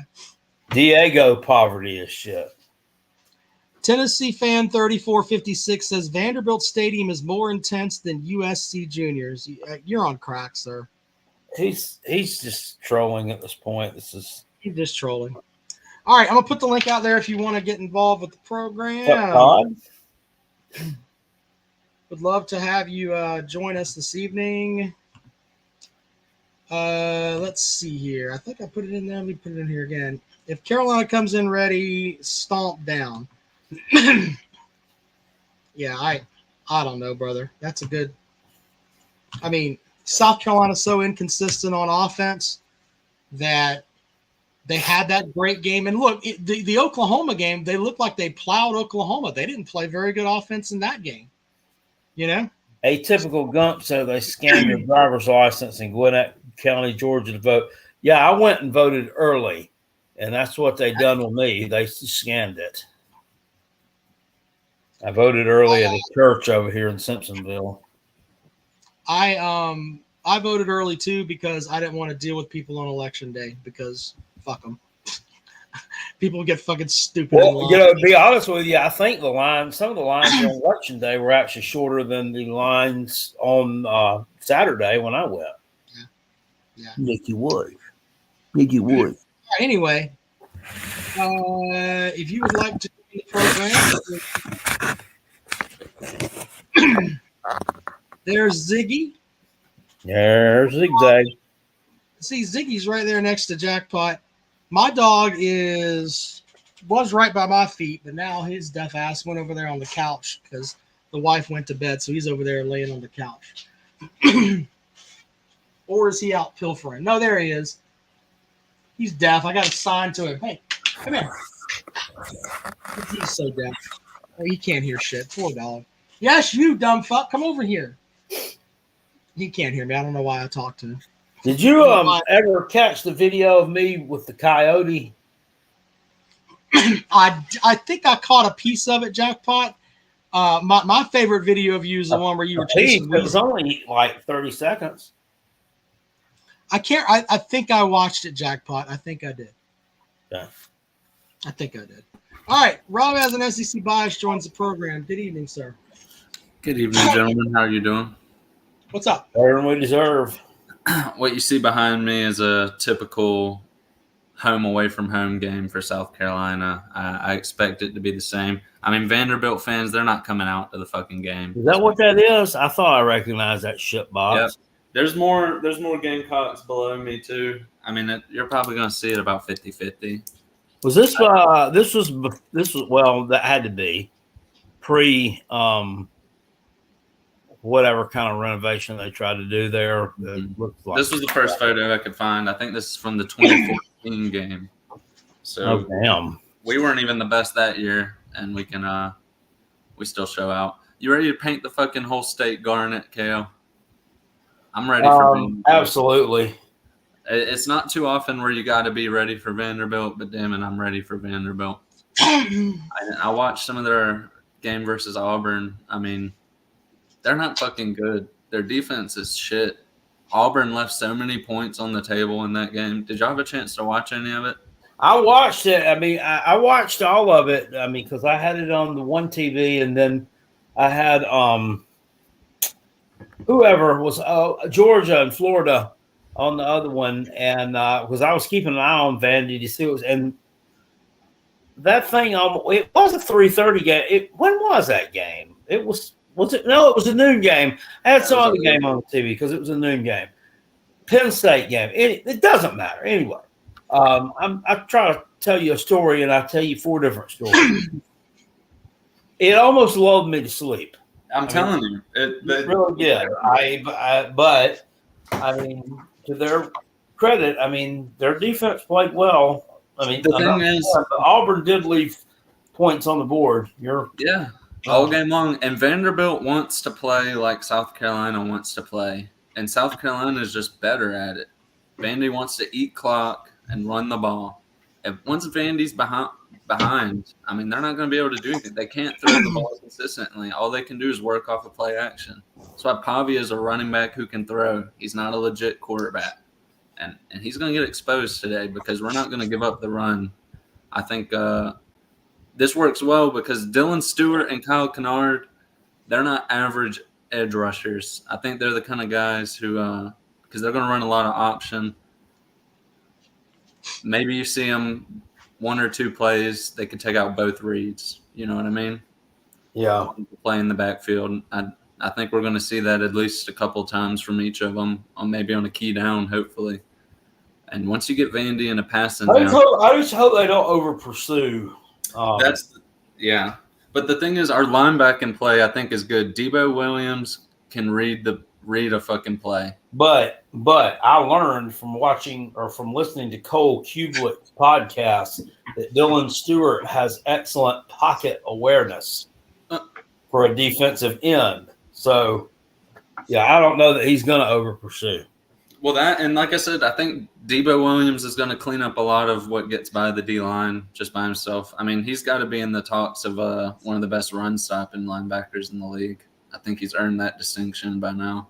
Diego poverty as shit. Tennessee fan 3456 says Vanderbilt Stadium is more intense than USC Juniors. You're on crack, sir. He's just trolling at this point. He's just trolling. All right, I'm gonna put the link out there if you want to get involved with the program. Todd? Would love to have you join us this evening. Let's see here. I think I put it in there. Let me put it in here again. If Carolina comes in ready, stomp down. Yeah, I don't know, brother. That's a good. I mean, South Carolina's so inconsistent on offense that they had that great game. And look, the Oklahoma game, they looked like they plowed Oklahoma. They didn't play very good offense in that game. Atypical Gump said they scanned your driver's license in Gwinnett County, Georgia to vote. Yeah, I went and voted early, and that's what they done with me. They scanned it. I voted early at a church over here in Simpsonville. I voted early too because I didn't want to deal with people on election day because fuck them. People get fucking stupid. Well, to be honest with you, I think some of the lines on election day were actually shorter than the lines on Saturday when I went. Yeah. Nick, you would. Anyway, if you would like to join the program, there's Ziggy. There's Zigzag. See, Ziggy's right there next to Jackpot. My dog was right by my feet, but now his deaf ass went over there on the couch because the wife went to bed, so he's over there laying on the couch. Or is he out pilfering? No, there he is. He's deaf. I got a sign to him. Hey, come here. He's so deaf. Oh, he can't hear shit. Poor dog. Yes, you dumb fuck. Come over here. He can't hear me. I don't know why I talked to him. Did you ever catch the video of me with the coyote? I think I caught a piece of it, Jackpot, My favorite video of you is the one where you were chasing. It was only like 30 seconds. I can't. I think I watched it, Jackpot. I think I did. Yeah. I think I did. All right. Rob has an SEC bias, joins the program. Good evening, sir. Good evening, gentlemen. How are you doing? What's up? Better than we deserve. What you see behind me is a typical home away from home game for South Carolina. I expect it to be the same. I mean, Vanderbilt fans, they're not coming out to the fucking game. Is that what that is? I thought I recognized that shit box. Yep. There's more Gamecocks below me too. I mean, you're probably going to see it about 50-50. Was this this was well, that had to be pre whatever kind of renovation they tried to do there. Mm-hmm. This was the first photo I could find. I think this is from the 2014 game. So damn. We weren't even the best that year, and we still show out. You ready to paint the fucking whole state garnet, KO? I'm ready for Vanderbilt. Absolutely. It's not too often where you got to be ready for Vanderbilt, but damn it, I'm ready for Vanderbilt. I watched some of their game versus Auburn. I mean, they're not fucking good. Their defense is shit. Auburn left so many points on the table in that game. Did y'all have a chance to watch any of it? I watched it. I mean, I watched all of it. I mean, because I had it on the one TV, and then I had whoever was Georgia and Florida on the other one, and because I was keeping an eye on Vandy to see what was, and that thing it was a 3:30 game. When was that game? It was it? No, it was a noon game. I had some other game on the TV because it was a noon game. Penn State game. It doesn't matter anyway. I try to tell you a story, and I tell you 4 different stories. It almost lulled me to sleep. I'm telling you, it really did. But I mean, to their credit, I mean, their defense played well. I mean, the thing is, Auburn did leave points on the board. All game long, and Vanderbilt wants to play like South Carolina wants to play, and South Carolina is just better at it. Vandy wants to eat clock and run the ball. Once Vandy's behind, I mean, they're not going to be able to do anything. They can't throw the ball consistently. All they can do is work off a play action. That's why Pavia is a running back who can throw. He's not a legit quarterback. And he's going to get exposed today because we're not going to give up the run. I think this works well because Dylan Stewart and Kyle Kennard, they're not average edge rushers. I think they're the kind of guys who because they're going to run a lot of option. Maybe you see them 1 or 2 plays, they could take out both reads. You know what I mean? Yeah. Play in the backfield. I think we're going to see that at least a couple times from each of them, maybe on a key down, hopefully. And once you get Vandy in a passing down, I just hope they don't over pursue. Yeah. But the thing is, our linebacking play, I think, is good. Debo Williams can read a fucking play. But I learned from watching or from listening to Cole Kublik's podcast that Dylan Stewart has excellent pocket awareness for a defensive end. So, yeah, I don't know that he's going to over pursue. Well, and like I said, I think Debo Williams is going to clean up a lot of what gets by the D-line just by himself. I mean, he's got to be in the talks of one of the best run-stopping linebackers in the league. I think he's earned that distinction by now.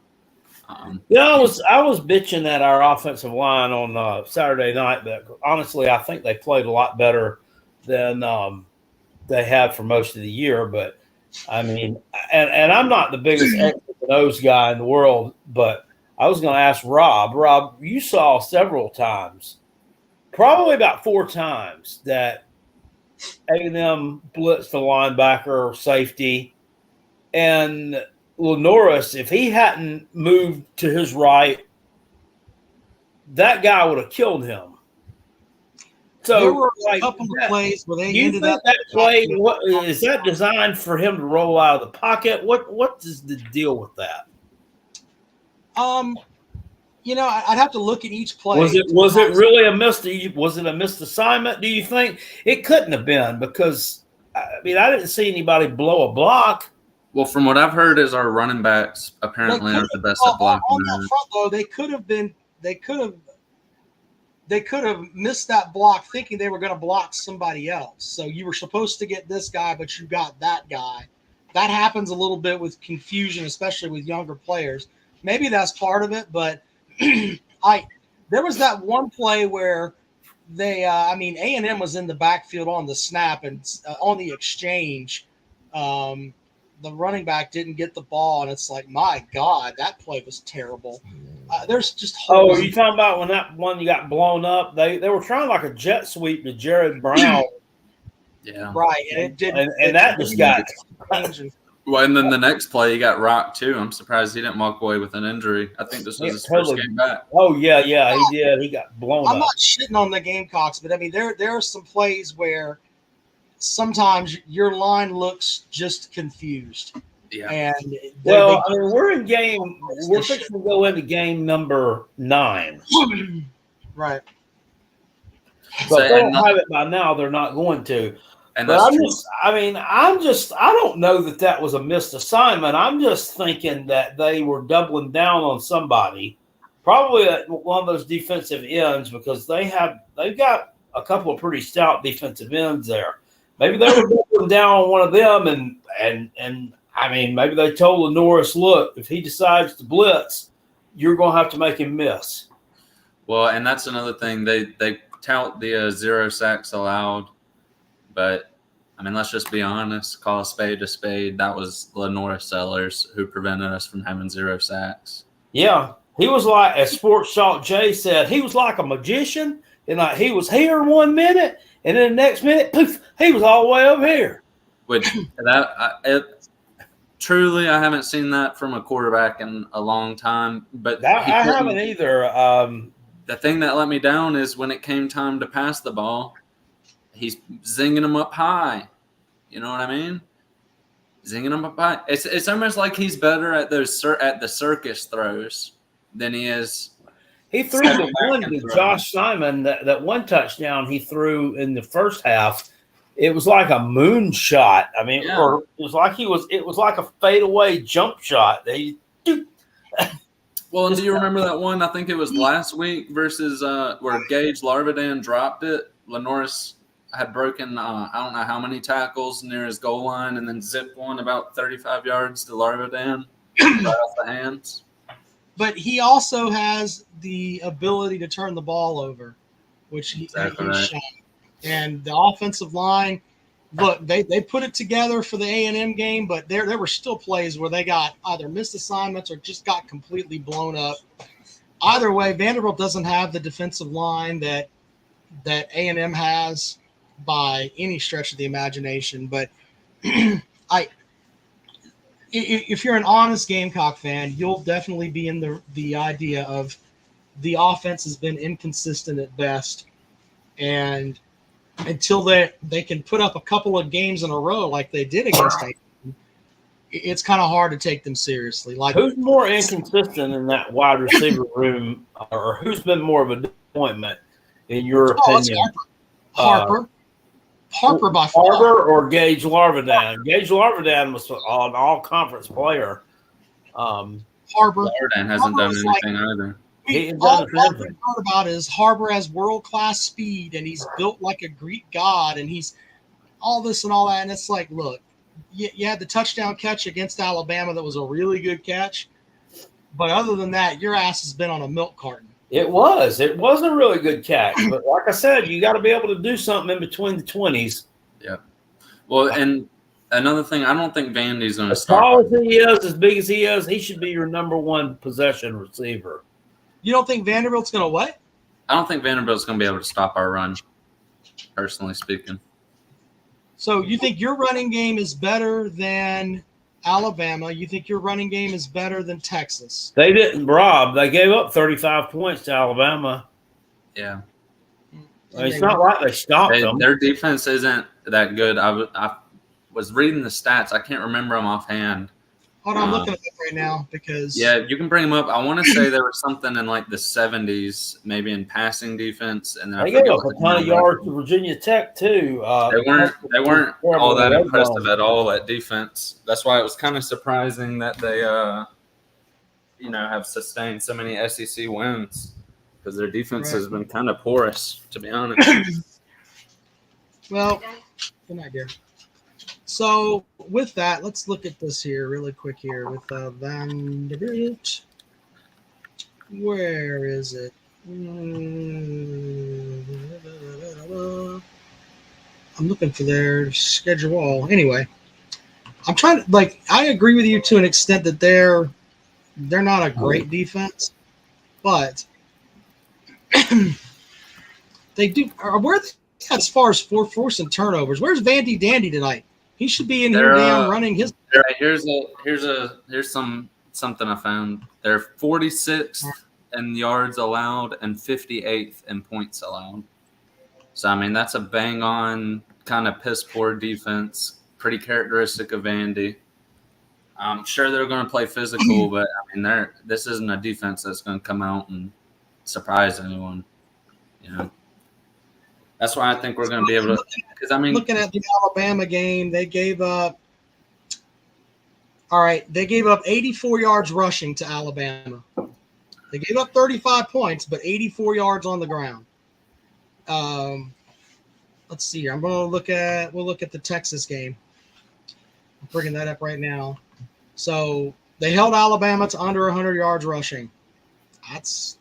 I was bitching at our offensive line on Saturday night, but honestly, I think they played a lot better than they have for most of the year. But, I mean, and I'm not the biggest X's and O's guy in the world, but I was going to ask Rob. Rob, you saw several times, probably about 4 times, that A&M blitzed the linebacker or safety. And Lenoris, if he hadn't moved to his right, that guy would have killed him. So there were a couple of plays where they ended up. That play, is that designed for him to roll out of the pocket? What is the deal with that? I'd have to look at each play. Was it really a missed assignment? Do you think it couldn't have been? Because I mean, I didn't see anybody blow a block. Well, from what I've heard, is our running backs apparently are the best at blocking. On that front, though, they could have missed that block thinking they were going to block somebody else. So you were supposed to get this guy, but you got that guy. that happens a little bit with confusion, especially with younger players. Maybe that's part of it, but there was that one play where A&M was in the backfield on the snap and on the exchange. The running back didn't get the ball, and it's like, my God, that play was terrible. There's just holes. Oh, are you talking about when that one you got blown up? They were trying like a jet sweep to Jared Brown. Yeah, right, and it didn't. And that just got. Well, and then the next play, he got rocked too. I'm surprised he didn't walk away with an injury. I think this was his first game back. Oh yeah, he did. He got blown up. I'm not shitting on the Gamecocks, but I mean there are some plays where sometimes your line looks just confused. Yeah. And we're in game. We're fixing to go into game number 9. Right. So if they don't have it by now, they're not going to. And but I don't know that was a missed assignment. I'm just thinking that they were doubling down on somebody, probably one of those defensive ends, because they've got a couple of pretty stout defensive ends there. Maybe they were doubling down on one of them, and I mean, maybe they told Norris, look, if he decides to blitz, you're going to have to make him miss. Well, and that's another thing. They tout the 0 sacks allowed, but I mean, let's just be honest. Call a spade. That was Lenora Sellers who prevented us from having 0 sacks. Yeah, he was like, as Sports Talk Jay said, he was like a magician, and like he was here 1 minute, and then the next minute, poof, he was all the way over here. Which truly, I haven't seen that from a quarterback in a long time. But I haven't either. The thing that let me down is when it came time to pass the ball, he's zinging them up high. You know what I mean? Zinging them up high. It's almost like he's better at the circus throws than he is. He threw the one to Josh Simon, that one touchdown he threw in the first half. It was like a moonshot. I mean, or it was like a fadeaway jump shot. Well, and do you remember that one? I think it was last week versus where Gage Larvadan dropped it. Lenoris had broken I don't know how many tackles near his goal line, and then zipped one about 35 yards to Larvadan right off the hands. But he also has the ability to turn the ball over, which he's shown. And the offensive line, look, they put it together for the A&M game, but there were still plays where they got either missed assignments or just got completely blown up. Either way, Vanderbilt doesn't have the defensive line that A&M has by any stretch of the imagination. But if you're an honest Gamecock fan, you'll definitely be in the idea of the offense has been inconsistent at best, and until they can put up a couple of games in a row like they did against A&M, it's kind of hard to take them seriously. Like, who's more inconsistent in that wide receiver room, or who's been more of a disappointment in your opinion? Harper by far. Harper or Gage Larvadan? Gage Larvadan was an all-conference player. Harper. Larvadan hasn't done anything either. All I've heard about is Harper has world-class speed, and he's built like a Greek god, and he's all this and all that. And it's like, look, you had the touchdown catch against Alabama that was a really good catch. But other than that, your ass has been on a milk carton. It was a really good catch. But like I said, you got to be able to do something in between the 20s. Yeah. Well, and another thing, I don't think Vandy's going to start. As tall as he is, as big as he is, he should be your number 1 possession receiver. You don't think Vanderbilt's going to what? I don't think Vanderbilt's going to be able to stop our run, personally speaking. So you think your running game is better than Alabama? You think your running game is better than Texas? They didn't, Rob. They gave up 35 points to Alabama. Yeah. It's not like they stopped them. Their defense isn't that good. I was reading the stats. I can't remember them offhand. Hold on, I'm looking at it right now because yeah, you can bring them up. I want to say there was something in like the 70s, maybe in passing defense, and then they gave up a ton of yards to Virginia Tech too. They weren't all that impressive at all at defense. That's why it was kind of surprising that they have sustained so many SEC wins, because their defense has been kind of porous, to be honest. Well, good night, dear. So with that, let's look at this here really quick here with Vanderbilt. Where is it? I'm looking for their schedule. Anyway, I'm trying to I agree with you to an extent that they're not a great defense, but they do. Where as far as forcing turnovers, where's Vandy Dandy tonight? He should be in here damn running his. Here's something I found. They're 46th in yards allowed and 58th in points allowed. So I mean that's a bang on kind of piss poor defense, pretty characteristic of Vandy. I'm sure they're going to play physical, but I mean this isn't a defense that's going to come out and surprise anyone. You know. That's why I think we're going to be able to. Because I mean, looking at the Alabama game, they gave up. All right, they gave up 84 yards rushing to Alabama. They gave up 35 points, but 84 yards on the ground. Let's see here. We'll look at the Texas game. I'm bringing that up right now. So they held Alabama to under 100 yards rushing. That's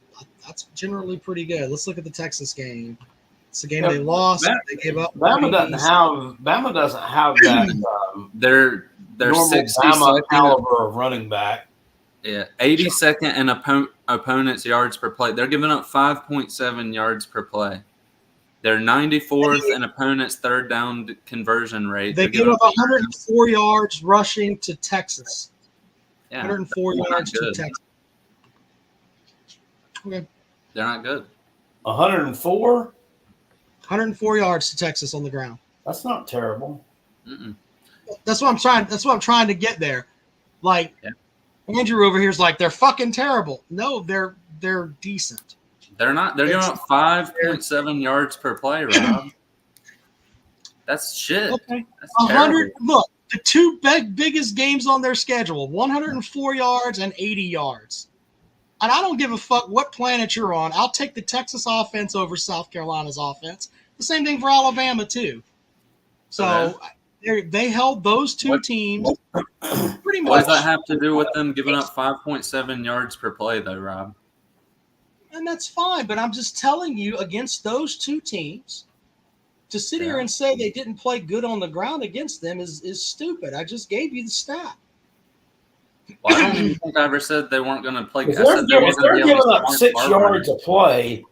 generally pretty good. Let's look at the Texas game. It's a game they lost. They gave up. Bama doesn't have that. They're 60 caliber of running back. Yeah, 82nd in opponents' yards per play. They're giving up 5.7 yards per play. They're 94th in opponents' third down conversion rate. They gave up 104 yards rushing to Texas. Yeah, 104 yards to Texas. Okay. They're not good. 104? 104 yards to Texas on the ground. That's not terrible. Mm-mm. That's what I'm trying to get there. Like Andrew over here is like they're fucking terrible. No, they're decent. They're not. They're giving up 5.7 yards per play, Rob. That's shit. Okay. That's 100. terrible. Look, the two biggest games on their schedule: 104 yards and 80 yards. And I don't give a fuck what planet you're on. I'll take the Texas offense over South Carolina's offense. The same thing for Alabama too. So they held those two teams pretty much. What does that have to do with them giving up 5.7 yards per play, though, Rob? And that's fine, but I'm just telling you, against those two teams, to sit here and say they didn't play good on the ground against them is stupid. I just gave you the stat. Well, I don't even think I ever said they weren't going to play. They're giving up 6 yards a play,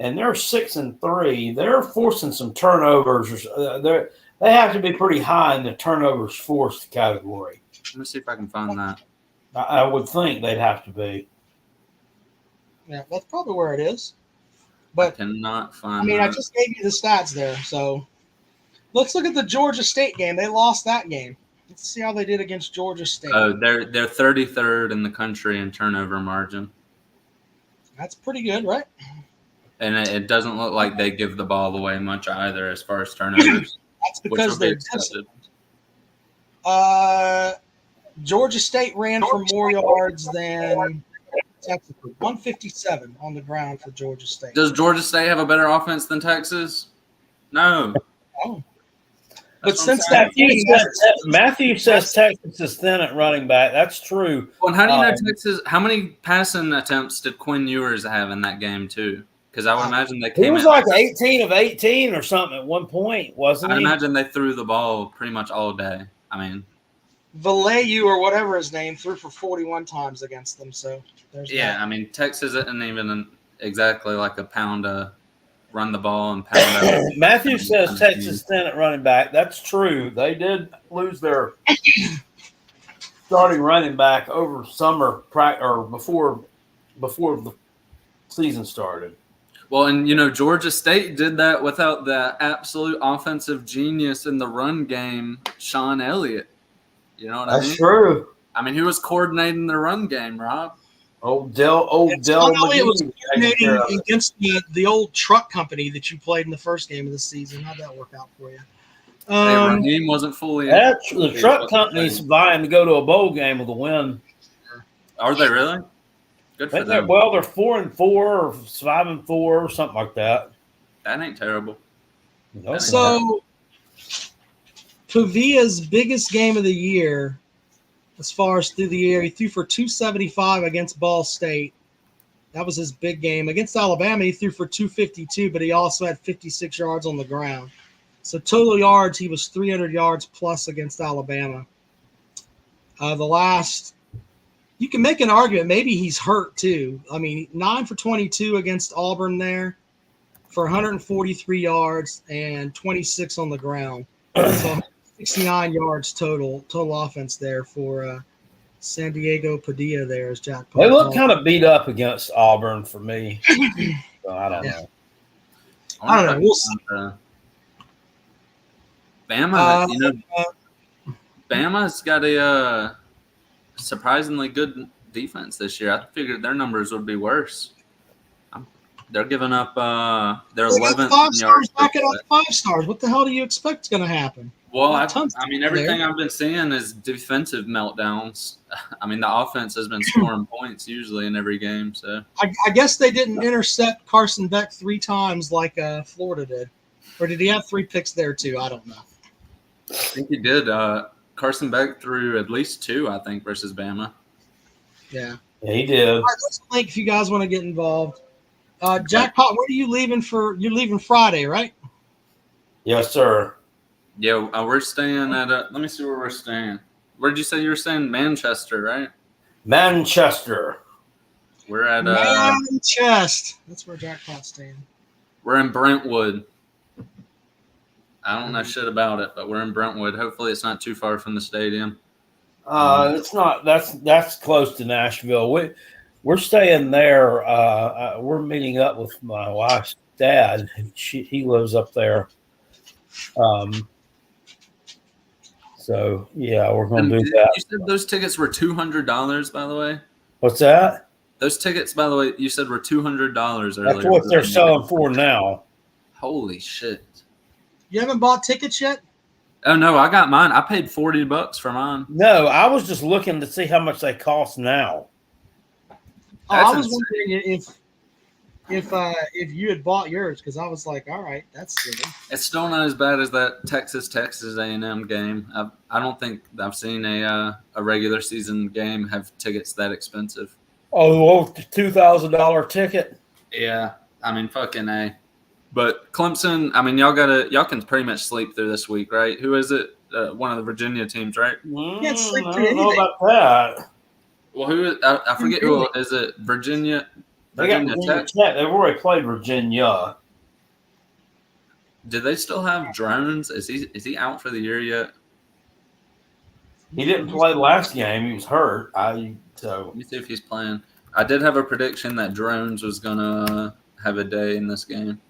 and they're 6-3. They're forcing some turnovers. They have to be pretty high in the turnovers forced category. Let me see if I can find that. I would think they'd have to be. Yeah, that's probably where it is. But I cannot find. I mean, I just gave you the stats there. So let's look at the Georgia State game. They lost that game. Let's see how they did against Georgia State. Oh, they're 33rd in the country in turnover margin. That's pretty good, right? And it doesn't look like they give the ball away much either as far as turnovers. That's because they're tested. Georgia State ran for more yards than Texas. 157 on the ground for Georgia State. Does Georgia State have a better offense than Texas? No. Oh. But since that Matthew says Texas is thin at running back. That's true. Well, and how do you know Texas? How many passing attempts did Quinn Ewers have in that game too? Because I would imagine they came. He was like 18 of 18 or something at one point, wasn't he? I imagine they threw the ball pretty much all day. I mean, Vallejo or whatever his name threw for 41 times against them. So there's that. I mean Texas isn't even exactly like a pound to run the ball and pound out. Matthew says Texas thin at running back. That's true. They did lose their starting running back over summer or before the season started. Well, and Georgia State did that without the absolute offensive genius in the run game, Sean Elliott. You know what I mean? That's true. I mean, he was coordinating the run game, Rob. Old Del McGee was coordinating against the old truck company that you played in the first game of the season. How'd that work out for you? Raheem wasn't fully. The truck company's vying to go to a bowl game with a win. Are they really? Good for them. Well, they're 4-4 or 5-4 or something like that. That ain't terrible. So Pavia's biggest game of the year, as far as through the year, he threw for 275 against Ball State. That was his big game. Against Alabama, he threw for 252, but he also had 56 yards on the ground. So total yards, he was 300 yards plus against Alabama. You can make an argument, maybe he's hurt too. I mean, 9 for 22 against Auburn there for 143 yards and 26 on the ground. So 69 yards total offense there for San Diego Padilla there as Jack Paul. They look kind of beat up against Auburn for me. So I don't know. I don't know. We'll see. Bama, Bama's got a surprisingly good defense this year. I figured their numbers would be worse. They're giving up their 11th 5 stars back it up 5 stars. What the hell do you expect is going to happen? Well, I mean, everything I've been seeing is defensive meltdowns. I mean, the offense has been scoring points usually in every game. So I guess they didn't intercept Carson Beck 3 times like Florida did. Or did he have 3 picks there too? I don't know. I think he did. Carson Beck threw at least 2, I think, versus Bama. Yeah. Yeah, he did. All right, let's link if you guys want to get involved. Jackpot, where are you leaving for? You're leaving Friday, right? Yes, sir. Yeah, we're staying at let me see where we're staying. Where did you say you were staying? Manchester, right? Manchester. We're at Manchester. That's where Jackpot's staying. We're in Brentwood. I don't know shit about it, but we're in Brentwood. Hopefully it's not too far from the stadium. It's not. That's close to Nashville. We're staying there. We're meeting up with my wife's dad. He lives up there. So yeah, we're going to do that. You said those tickets were $200, by the way. What's that? Those tickets, by the way, you said were $200 earlier. That's what they're selling for now. Holy shit! You haven't bought tickets yet? Oh no, I got mine. I paid $40 for mine. No, I was just looking to see how much they cost now. I was wondering if you had bought yours, because I was like, all right, that's silly. It's still not as bad as that Texas A&M game. I don't think I've seen a regular season game have tickets that expensive. Oh, the $2,000 ticket. Yeah, I mean, fucking A. But Clemson, I mean, y'all can pretty much sleep through this week, right? Who is it? One of the Virginia teams, right? Can't sleep I through don't know anything. about that. Well, I forget who is it? Virginia. They got Virginia Virginia Tech. Tech. They've already played Virginia. Do they still have Drones? Is he out for the year yet? He didn't play last game. He was hurt. Let me see if he's playing. I did have a prediction that Drones was gonna have a day in this game.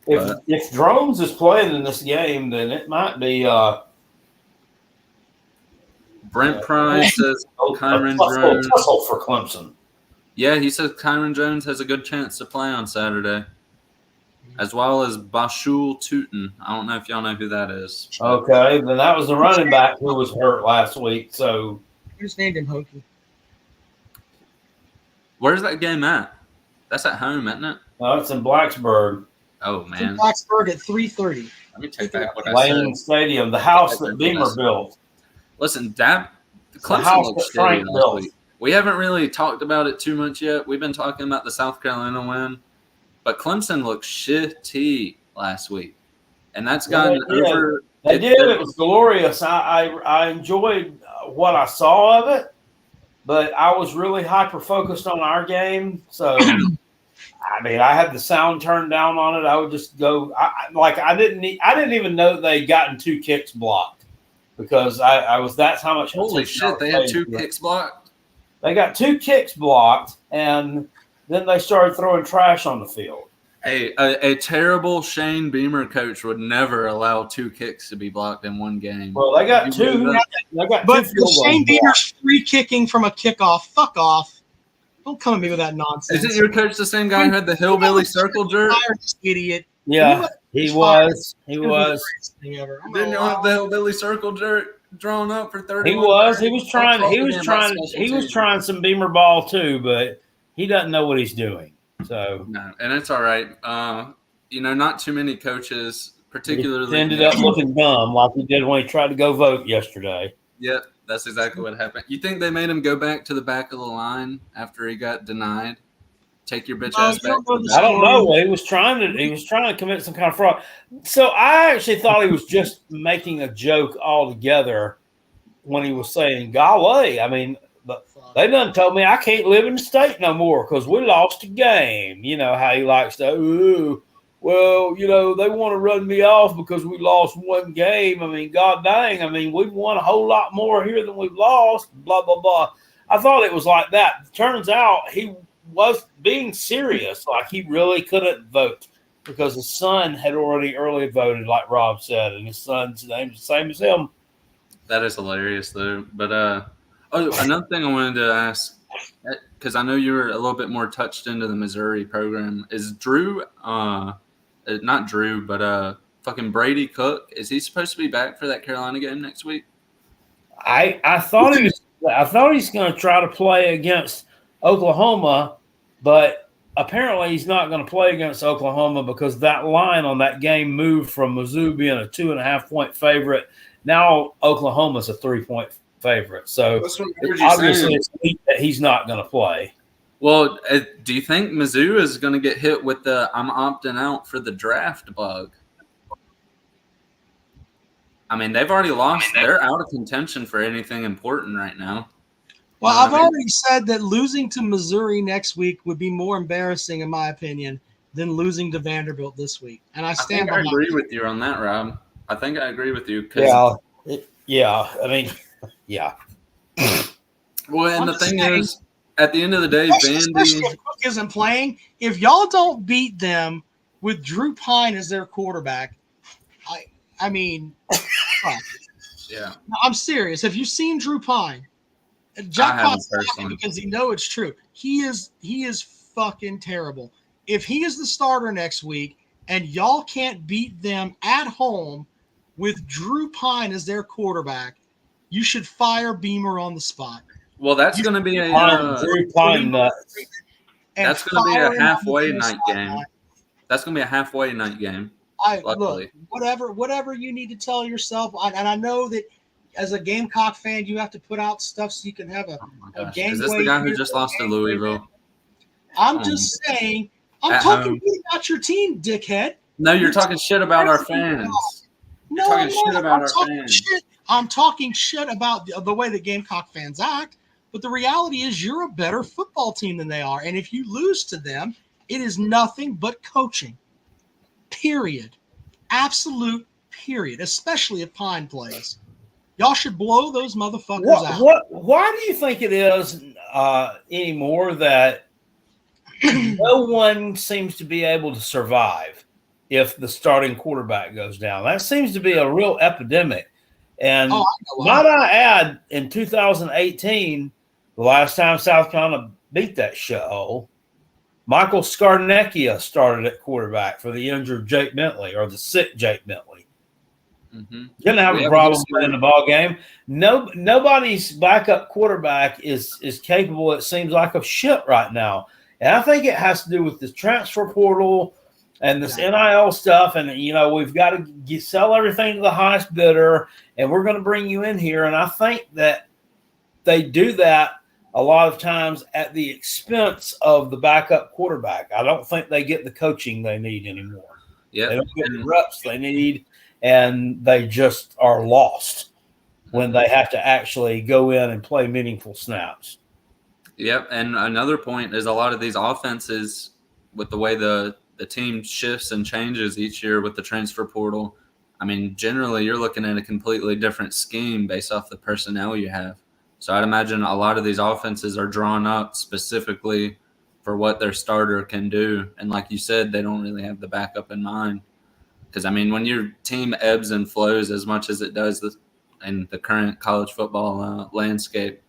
If Drones is playing in this game, then it might be Brent Price says Kyron a Jones. tussle for Clemson. Yeah, he says Kyron Jones has a good chance to play on Saturday, as well as Bashul Tootin. I don't know if y'all know who that is. Okay, then that was the running back who was hurt last week. So You just named him Hokey. Where's that game at? That's at home, isn't it? it's in Blacksburg. Oh, In man. Blacksburg at 3:30. Let me take back what I Lane said. Stadium, the house that Beamer built. Listen, house Clemson looks that steady Frank last built. week. We haven't really talked about it too much yet. We've been talking about the South Carolina win, but Clemson looked shitty last week, and that's gotten over. They did. It was glorious. I enjoyed what I saw of it, but I was really hyper focused on our game. So, I mean, I had the sound turned down on it. I would just go. I didn't even know they'd gotten 2 kicks blocked because that's how much. Holy shit! They had 2 kicks blocked. They got 2 kicks blocked, and then they started throwing trash on the field. Hey, a terrible Shane Beamer coach would never allow 2 kicks to be blocked in one game. Well, they got 2. They got But 2 field Shane goals Beamer's free kicking from a kickoff. Fuck off. Don't come at me with that nonsense. Isn't your coach the same guy who had the hillbilly circle jerk? This idiot. Yeah, he was. He was. Didn't you have the hillbilly circle jerk drawn up for 30? He was trying some Beamer ball too, but he doesn't know what he's doing. So no, and it's all right. Not too many coaches particularly. He ended up looking dumb like he did when he tried to go vote yesterday. Yep, that's exactly what happened. You think they made him go back to the back of the line after he got denied? Take your bitch ass back. I don't know. He was trying to commit some kind of fraud. So I actually thought he was just making a joke altogether when he was saying, golly, I mean, they done told me I can't live in the state no more because we lost a game. You know how he likes to, ooh, well, you know, they want to run me off because we lost one game. I mean, god dang, I mean, we've won a whole lot more here than we've lost, blah, blah, blah. I thought it was like that. Turns out he was being serious, like he really couldn't vote because his son had already early voted, like Rob said, and his son's name's the same as him. That is hilarious, though. But another thing I wanted to ask, because I know you were a little bit more touched into the Missouri program, is Drew, not Drew, but fucking Brady Cook, is he supposed to be back for that Carolina game next week? I thought he was. I thought he's going to try to play against Oklahoma, but apparently he's not going to play against Oklahoma because that line on that game moved from Mizzou being a 2.5-point favorite. Now Oklahoma's a 3-point favorite. So obviously it's that he's not going to play. Well, do you think Mizzou is going to get hit with the I'm opting out for the draft bug? I mean, they've already lost. They're out of contention for anything important right now. Well, I've already said that losing to Missouri next week would be more embarrassing, in my opinion, than losing to Vanderbilt this week. And I stand I agree with you on that, Rob. I think I agree with you. Yeah. I mean, yeah. Well, and the thing is, at the end of the day, especially if Cook isn't playing, if y'all don't beat them with Drew Pine as their quarterback, I mean, yeah, I'm serious. Have you seen Drew Pine? Jackpot's laughing because he knows it's true. He is fucking terrible. If he is the starter next week and y'all can't beat them at home with Drew Pine as their quarterback, you should fire Beamer on the spot. Well, that's going to be Drew Pine nuts. That's going to be a halfway night game. That's going to be a halfway night game. Look, whatever you need to tell yourself, and I know that as a Gamecock fan, you have to put out stuff so you can have a game. Is this the guy who just lost to Louisville? I'm just saying. I'm talking about your team, dickhead. No, you're talking shit about our fans. I'm talking shit about the way the Gamecock fans act. But the reality is you're a better football team than they are. And if you lose to them, it is nothing but coaching. Period. Absolute period. Especially if Pine plays. Y'all should blow those motherfuckers out. Why do you think it is anymore that no one seems to be able to survive if the starting quarterback goes down? That seems to be a real epidemic. And might I add, in 2018, the last time South Carolina beat that shithole, Michael Scarnecchia started at quarterback for the injured Jake Bentley or the sick Jake Bentley. Mm-hmm. Didn't have a problem playing the ball game. Nobody's backup quarterback is capable, it seems like, of shit right now. And I think it has to do with this transfer portal and this NIL stuff. And, you know, we've got to sell everything to the highest bidder, and we're going to bring you in here. And I think that they do that a lot of times at the expense of the backup quarterback. I don't think they get the coaching they need anymore. They don't get the reps they need, and they just are lost when they have to actually go in and play meaningful snaps. Yep, and another point is a lot of these offenses, with the way the team shifts and changes each year with the transfer portal, I mean, generally you're looking at a completely different scheme based off the personnel you have. So I'd imagine a lot of these offenses are drawn up specifically for what their starter can do. And like you said, they don't really have the backup in mind. Because, I mean, when your team ebbs and flows as much as it does in the current college football landscape,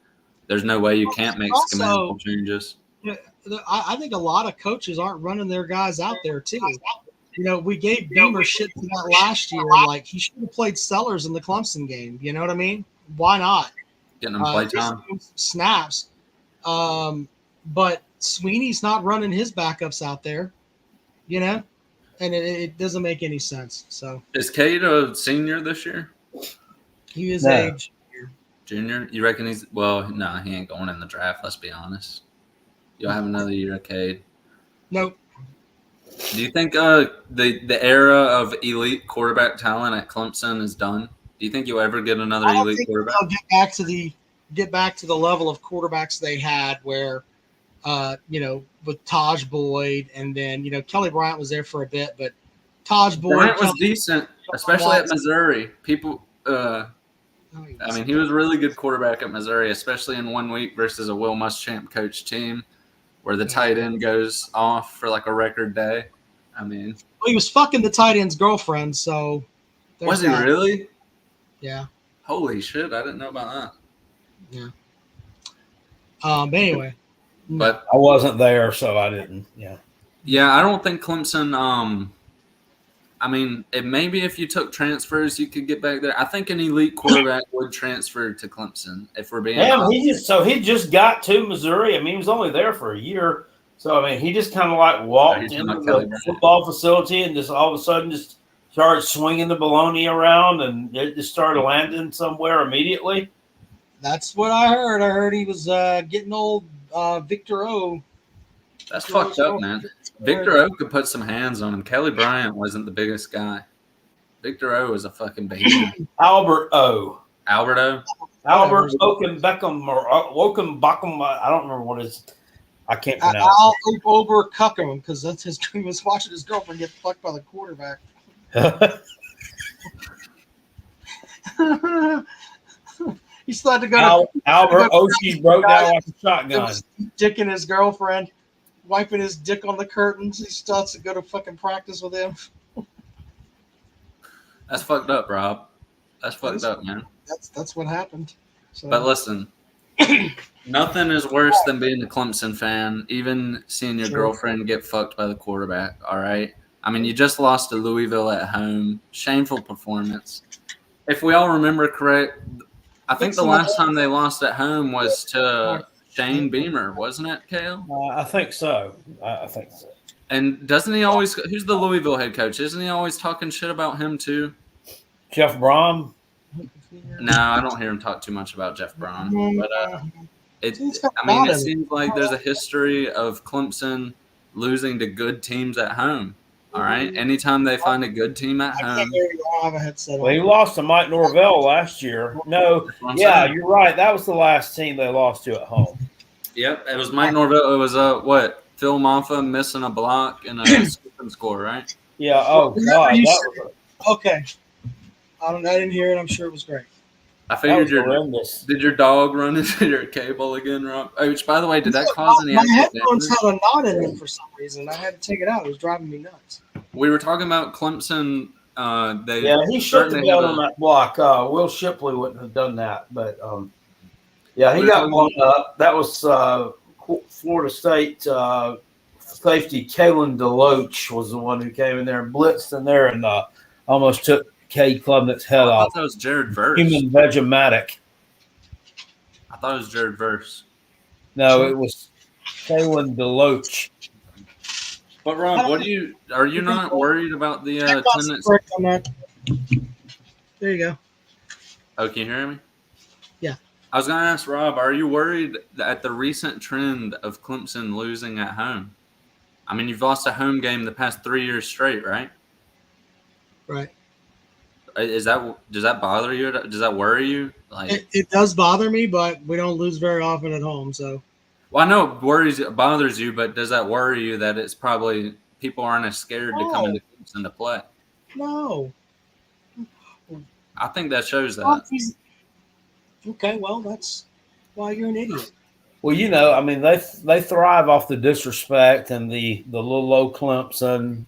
there's no way you can't make schematical changes. I think a lot of coaches aren't running their guys out there, too. You know, we gave Beamer shit for that last year. Like, he should have played Sellers in the Clemson game. You know what I mean? Why not? Getting them play time. Snaps. But Sweeney's not running his backups out there, you know? and it doesn't make any sense. So Is Cade a senior this year? he is No. a Junior? You reckon he's – well, no, he ain't going in the draft, let's be honest. You'll have another year of Cade. nope. Do you think the era of elite quarterback talent at Clemson is done? Do you think you'll ever get another I don't elite think quarterback? they'll get back to the level of quarterbacks they had where, with Taj Boyd and then Kelly Bryant was there for a bit, but Taj Boyd Bryant was Kelly, decent, especially at Missouri. People, he was a really good quarterback at Missouri, especially in 1 week versus a Will Muschamp coach team where the tight end goes off for like a record day. He was fucking the tight end's girlfriend, so was he really? Yeah. Holy shit, I didn't know about that. Yeah. Anyway. But I wasn't there, so I didn't. Yeah. Yeah, I don't think Clemson. Maybe if you took transfers, you could get back there. I think an elite quarterback would transfer to Clemson if we're being honest. He just got to Missouri. He was only there for a year. So, he just kind of like walked into the football facility and just all of a sudden just started swinging the baloney around and it just started landing somewhere immediately. That's what I heard. I heard he was getting old Victor O. That's fucked up, man. Victor O could put some hands on him. Kelly Bryant wasn't the biggest guy. Victor O was a fucking baby. Albert O. Albert O. Albert Beckham or Beckham. I don't remember what his. I can't pronounce. Al Ober Cuckham, because that's his. He was watching his girlfriend get fucked by the quarterback. He still had to go to Albert Oshie broke down like a shotgun. Dicking his girlfriend, wiping his dick on the curtains. He still has to go to fucking practice with him. That's fucked up, Rob. That's fucked up, man. That's what happened. So. But listen, nothing is worse than being a Clemson fan, even seeing your girlfriend get fucked by the quarterback, all right? You just lost to Louisville at home. Shameful performance. If we all remember correct, I think the last time they lost at home was to Shane Beamer, wasn't it, Cale? I think so. I think so. And doesn't he always – who's the Louisville head coach? Isn't he always talking shit about him too? Jeff Brom? No, I don't hear him talk too much about Jeff Brom. But it seems like there's a history of Clemson losing to good teams at home. All right? Anytime they find a good team at home. Well, he lost to Mike Norvell last year. No, yeah, you're right. That was the last team they lost to at home. Yep, it was Mike Norvell. It was Phil Maffa missing a block and a scoop and score, right? Yeah. Oh God. Okay. I didn't hear it. I'm sure it was great. I figured did your dog run into your cable again, Rob? Oh, which, by the way, did that cause any? My headphones had a knot in them for some reason. I had to take it out. It was driving me nuts. We were talking about Clemson. He should have been on that block. Will Shipley wouldn't have done that, but he got blown up. That was Florida State safety Kalen DeLoach was the one who came in there and blitzed in there and almost took Cade Klubnik's head off. I thought that was Jared Verse. Human Vegematic. I thought it was Jared Verse. No, it was Kalen DeLoach. But Rob, are you not worried about the attendance? On that. There you go. Oh, can you hear me? Yeah. I was going to ask Rob, are you worried at the recent trend of Clemson losing at home? You've lost a home game the past 3 years straight, right? Right. Does that bother you? Does that worry you? It does bother me, but we don't lose very often at home, so. Well, I know it bothers you, but does that worry you that it's probably people aren't as scared to come into Clemson to play? No. I think that shows that. Okay, well, that's why you're an idiot. Well, they thrive off the disrespect and the little old Clemson.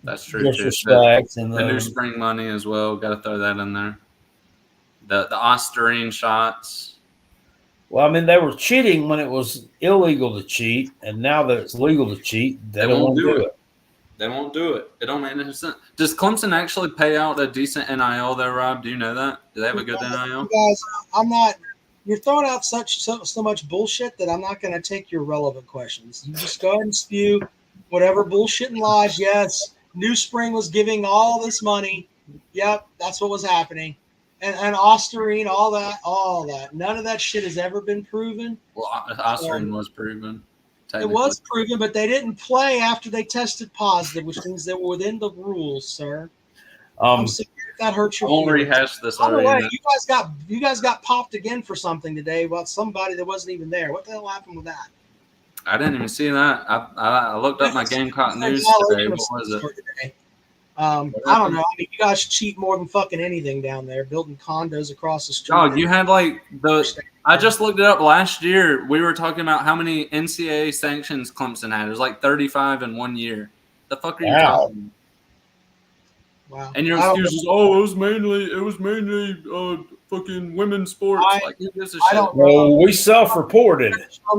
That's true. Disrespect and the new spring money as well. Got to throw that in there. The Osterine shots. Well, they were cheating when it was illegal to cheat, and now that it's legal to cheat, they won't do it. They won't do it. It don't make any sense. Does Clemson actually pay out a decent NIL there, Rob? Do you know that? Do they have a good NIL? Guys, you're throwing out so much bullshit that I'm not going to take your relevant questions. You just go ahead and spew. Whatever bullshit and lies. Yes, New Spring was giving all this money. Yep, that's what was happening. And Osterine, all that. None of that shit has ever been proven. Well, Osterine was proven. It was proven, but they didn't play after they tested positive, which means they were within the rules, sir. I'm sorry if that hurts your feelings. feelings. Rehash this By the already. way, you guys got popped again for something today about somebody that wasn't even there. What the hell happened with that? I didn't even see that. I looked up my Gamecock news today. What was it? I don't know. I mean, you guys cheat more than fucking anything down there, building condos across the street. Oh, you had I just looked it up last year. We were talking about how many NCAA sanctions Clemson had. It was like 35 in 1 year. The fuck are you talking about? Wow. And your excuse is, it was mainly fucking women's sports. Who gives a shit? Well, we self-reported.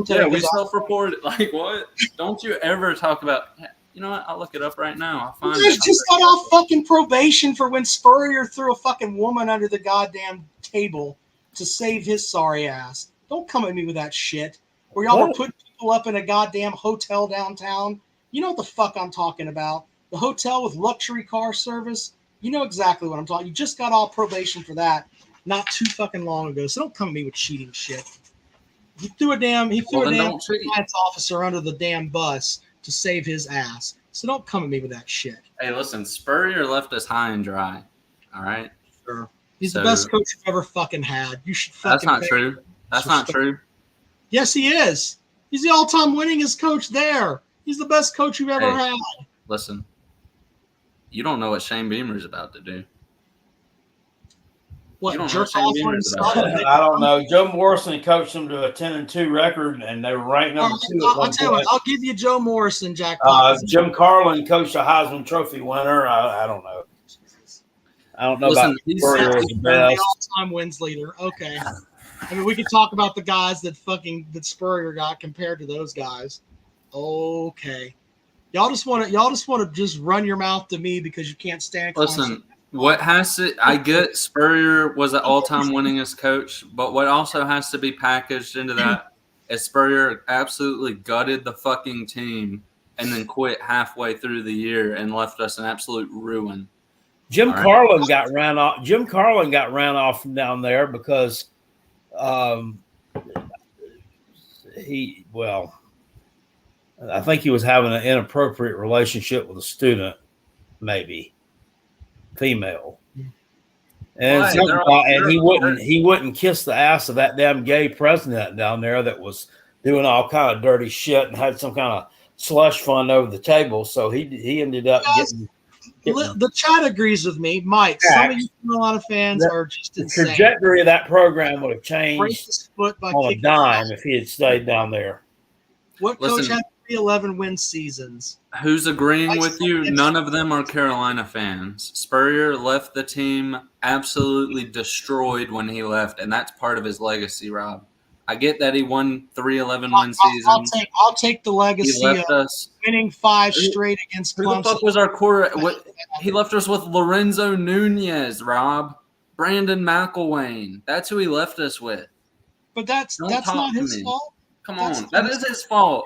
Yeah, we self-reported. Like, what? Don't you ever talk about... You know what? I'll look it up right now. I'll find it. Just got off fucking probation for when Spurrier threw a fucking woman under the goddamn table to save his sorry ass. Don't come at me with that shit. Where y'all were putting people up in a goddamn hotel downtown. You know what the fuck I'm talking about. The hotel with luxury car service. You know exactly what I'm talking. You just got off probation for that not too fucking long ago. So don't come at me with cheating shit. He threw a damn compliance officer under the damn bus to save his ass. So don't come at me with that shit. Hey, listen, Spurrier left us high and dry. All right? Sure. He's the best coach you've ever fucking had. You should fucking That's not true. That's not true. Yes, he is. He's the all-time winningest coach there. He's the best coach you've ever had. Listen, you don't know what Shane Beamer's about to do. What, I don't know. Joe Morrison coached them to a 10-2 record, and they were ranked number 2. I'll tell you what, I'll give you Joe Morrison, Jack. Jim Carlin coached a Heisman Trophy winner. I don't know. I don't know about Spurrier as the best. All-time wins leader. Okay. I mean, we could talk about the guys that Spurrier got compared to those guys. Okay. Y'all just want to just run your mouth to me because you can't stand. Listen. I get Spurrier was the all-time winningest coach, but what also has to be packaged into that is Spurrier absolutely gutted the fucking team and then quit halfway through the year and left us an absolute ruin. Jim Carlin got ran off from down there because I think he was having an inappropriate relationship with a student, maybe. Female, and he wouldn't kiss the ass of that damn gay president down there that was doing all kind of dirty shit and had some kind of slush fund over the table. So he ended up getting the chat agrees with me, Mike. Some of you Carolina fans are just insane. The trajectory of that program would have changed on a dime if he had stayed down there. What coach had 11 win seasons? Who's agreeing with you? None of them are Carolina fans. Spurrier left the team absolutely destroyed when he left, and that's part of his legacy, Rob. I get that he won 3 11-win seasons. I'll take the legacy of winning 5 straight against Clemson. Who the fuck was our quarterback? He left us with Lorenzo Nunez, Rob. Brandon McElwain. That's who he left us with. But that's not his fault. Come on. That is his fault.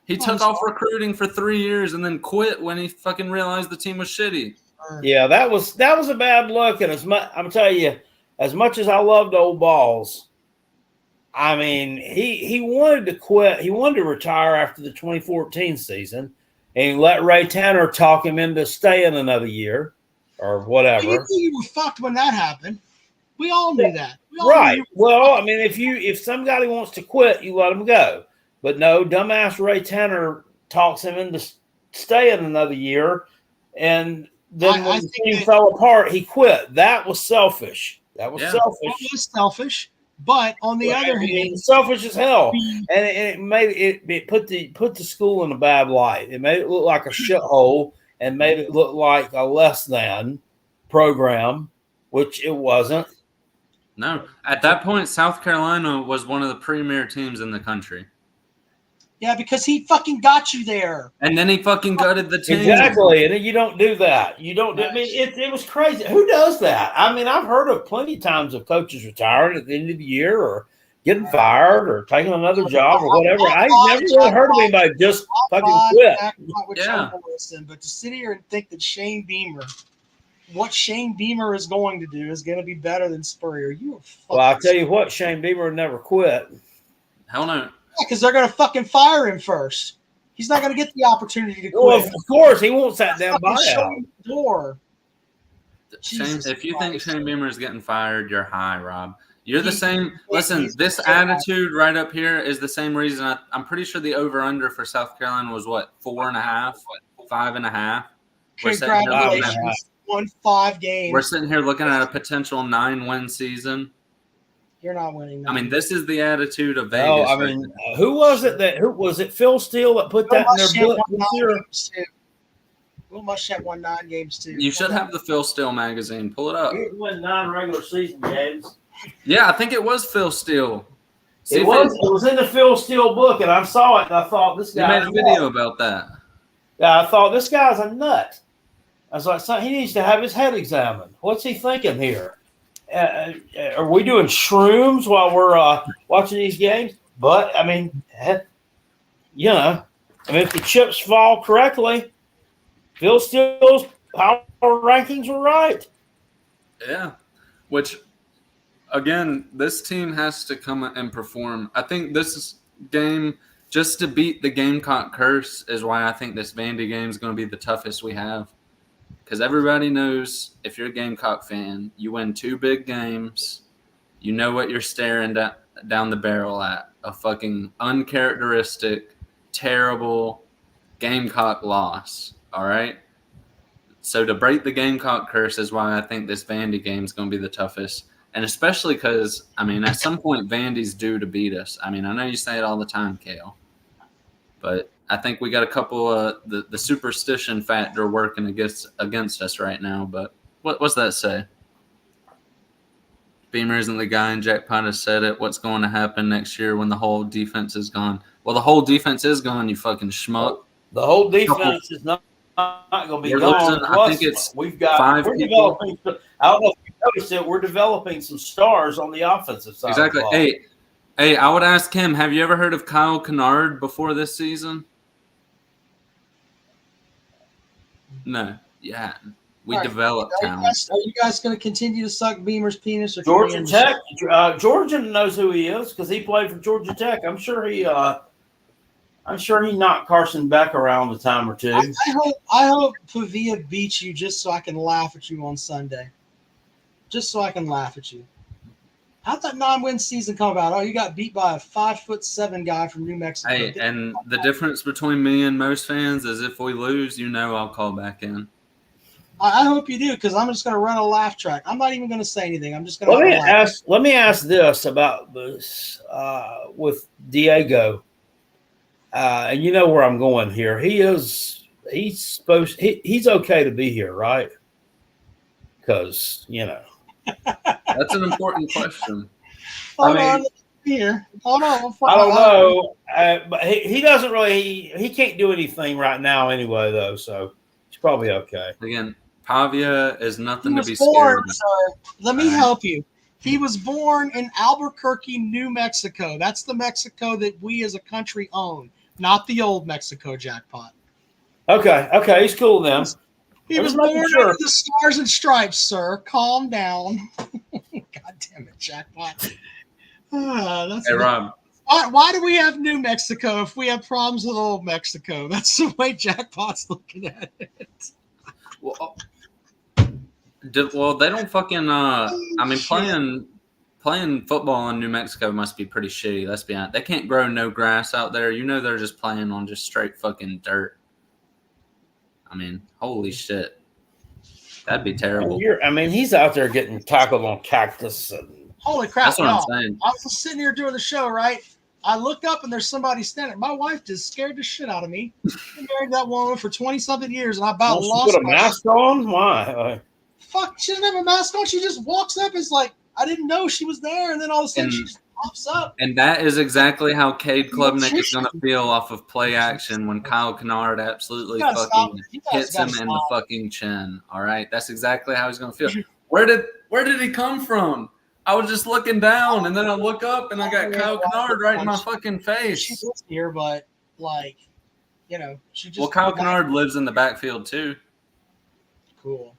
He took off recruiting for 3 years and then quit when he fucking realized the team was shitty. Yeah, that was a bad look. And I'm telling you, as much as I loved old balls, I mean, he wanted to quit. He wanted to retire after the 2014 season, and he let Ray Tanner talk him into staying another year or whatever. You were fucked when that happened. We all knew that. Right. Well, I mean, if somebody wants to quit, you let him go. But no, dumbass Ray Tanner talks him into staying another year, and then when the team fell apart, he quit. That was selfish. That was selfish. That was selfish. But on the other hand, selfish as hell, and it put the school in a bad light. It made it look like a shithole, and made it look like a less than program, which it wasn't. No, at that point, South Carolina was one of the premier teams in the country. Yeah, because he fucking got you there. And then he fucking gutted the team. Exactly. And you don't do that. You don't. I mean, it was crazy. Who does that? I mean, I've heard of plenty of times of coaches retiring at the end of the year or getting fired or taking another job or whatever. I never really heard of anybody just fucking quit. Yeah. But to sit here and think that what Shane Beamer is going to do is going to be better than Spurrier, you are fucking. Well, I'll tell you what, Shane Beamer never quit. Hell no. Because they're going to fucking fire him first. He's not going to get the opportunity to quit. Well, of course, he wants that damn buyout. Door. If you think Shane Beamer is getting fired, you're high, Rob. You're the same. Listen, this attitude right up here is the same reason. I'm pretty sure the over-under for South Carolina was what, 4.5, 5.5. Congratulations. Won 5 games. We're sitting here looking at a potential 9-win season. You're not winning. I mean, this is the attitude of Vegas. No, I mean, who was it who was it? Phil Steele that put that in their book this year? Will Muschamp won 9 games too. You should have the Phil Steele magazine. Pull it up. He won 9 regular season games. Yeah, I think it was Phil Steele. It was in the Phil Steele book, and I saw it, and I thought this guy. You made a video about that. Yeah, I thought this guy's a nut. I was like, so he needs to have his head examined. What's he thinking here? Are we doing shrooms while we're watching these games? But I mean, if the chips fall correctly, Phil Steele's power rankings were right. Yeah, which, again, this team has to come and perform. I think this game, just to beat the Gamecock curse, is why I think this Vandy game is going to be the toughest we have. Because everybody knows, if you're a Gamecock fan, you win 2 big games, you know what you're staring down the barrel at. A fucking uncharacteristic, terrible Gamecock loss, all right? So to break the Gamecock curse is why I think this Vandy game is going to be the toughest. And especially because, I mean, at some point, Vandy's due to beat us. I mean, I know you say it all the time, Kale. But I think we got a couple of the superstition factor working against us right now. But what's that say? Beamer isn't the guy, and Jackpot has said it. What's going to happen next year when the whole defense is gone? Well, the whole defense is gone, you fucking schmuck. The whole defense is not going to be gone. I think it's we've got 5 people. I don't know if you noticed it. We're developing some stars on the offensive side. Exactly. Of the ball. Hey, I would ask him, have you ever heard of Kyle Kennard before this season? No. Yeah. We developed talent. Are you guys going to continue to suck Beamer's penis? Or Georgia Tech. Georgia knows who he is because he played for Georgia Tech. I'm sure he knocked Carson Beck around a time or two. I hope Pavia beats you just so I can laugh at you on Sunday. Just so I can laugh at you. How'd that 9-win season come about? Oh, you got beat by a 5'7" guy from New Mexico. Hey, and the difference between me and most fans is if we lose, I'll call back in. I hope you do, because I'm just going to run a laugh track. I'm not even going to say anything. I'm just going to let me ask this about this with Diego. And you know where I'm going here. He's okay to be here, right? Because, That's an important question. Hold on. I don't know. But he doesn't really – he can't do anything right now anyway, though, so he's probably okay. Again, Pavia is nothing to be scared of. Let me help you. He was born in Albuquerque, New Mexico. That's the Mexico that we as a country own, not the old Mexico, Jackpot. Okay, he's cool then. He was born under the Stars and Stripes, sir. Calm down. God damn it, Jackpot. Hey, Rob. Why do we have New Mexico if we have problems with old Mexico? That's the way Jackpot's looking at it. Well, they don't fucking. Playing football in New Mexico must be pretty shitty. Let's be honest. They can't grow no grass out there. They're just playing on just straight fucking dirt. I mean, holy shit. That'd be terrible. He's out there getting tackled on cactus. Holy crap. That's what I'm saying. I was sitting here doing the show, right? I looked up and there's somebody standing. My wife just scared the shit out of me. I married that woman for 20-something years, and I about lost put a mask on? Why? Fuck, she doesn't have a mask on. She just walks up. It's like, I didn't know she was there, and then all of a sudden she just pops up. And that is exactly how Cade Klubnik is going to feel off of play action when Kyle Kennard absolutely fucking hits him in the fucking chin. All right, that's exactly how he's going to feel. Where did he come from? I was just looking down, and then I look up, and I got Kyle Kennard right in my fucking She face. lives here, but like, she just. Well, Kyle Kennard lives in the backfield too. Cool.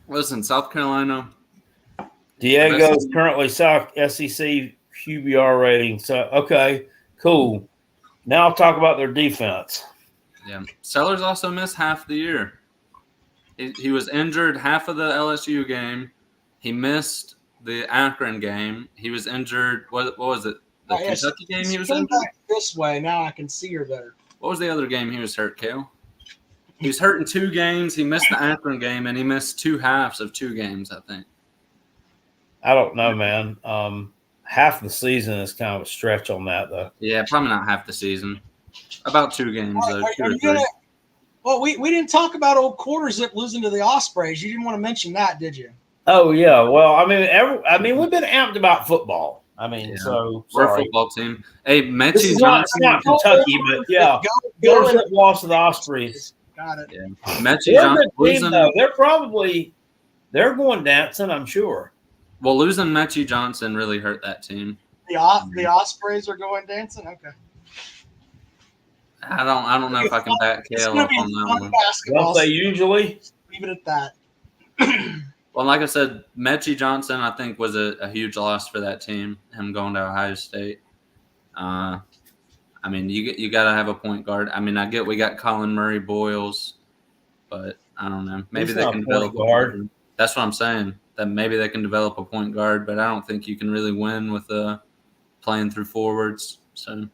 Listen, South Carolina. Diego is currently SEC QBR rating. So, okay, cool. Now I'll talk about their defense. Yeah. Sellers also missed half the year. He was injured half of the LSU game. He missed the Akron game. He was injured. What was it? The Kentucky game he was injured? Back this way. Now I can see her better. What was the other game he was hurt, Kale? He was hurt in 2 games. He missed the Akron game, and he missed 2 halves of 2 games, I think. I don't know, man. Half the season is kind of a stretch on that, though. Yeah, probably not half the season. About 2 games, though. Well, we didn't talk about old Quarterzip losing to the Ospreys. You didn't want to mention that, did you? Oh yeah. Well, I mean, we've been amped about football. I mean, so we're sorry. a football team. Hey, Mechie This is Johnson. not Kentucky, but yeah, Quarterzip lost to the Ospreys. Got it. Yeah. Mechie Johnson. They're going dancing, I'm sure. Well, losing Mechie Johnson really hurt that team. The Ospreys are going dancing. Okay. I don't know if I can back Kale up on that one. Don't they usually? Leave it at that. Well, like I said, Mechie Johnson, I think, was a huge loss for that team, him going to Ohio State. I mean, you got to have a point guard. I mean, I get we got Colin Murray Boyles, but I don't know. Maybe they can develop a guard. That's what I'm saying, that maybe they can develop a point guard, but I don't think you can really win with playing through forwards. So.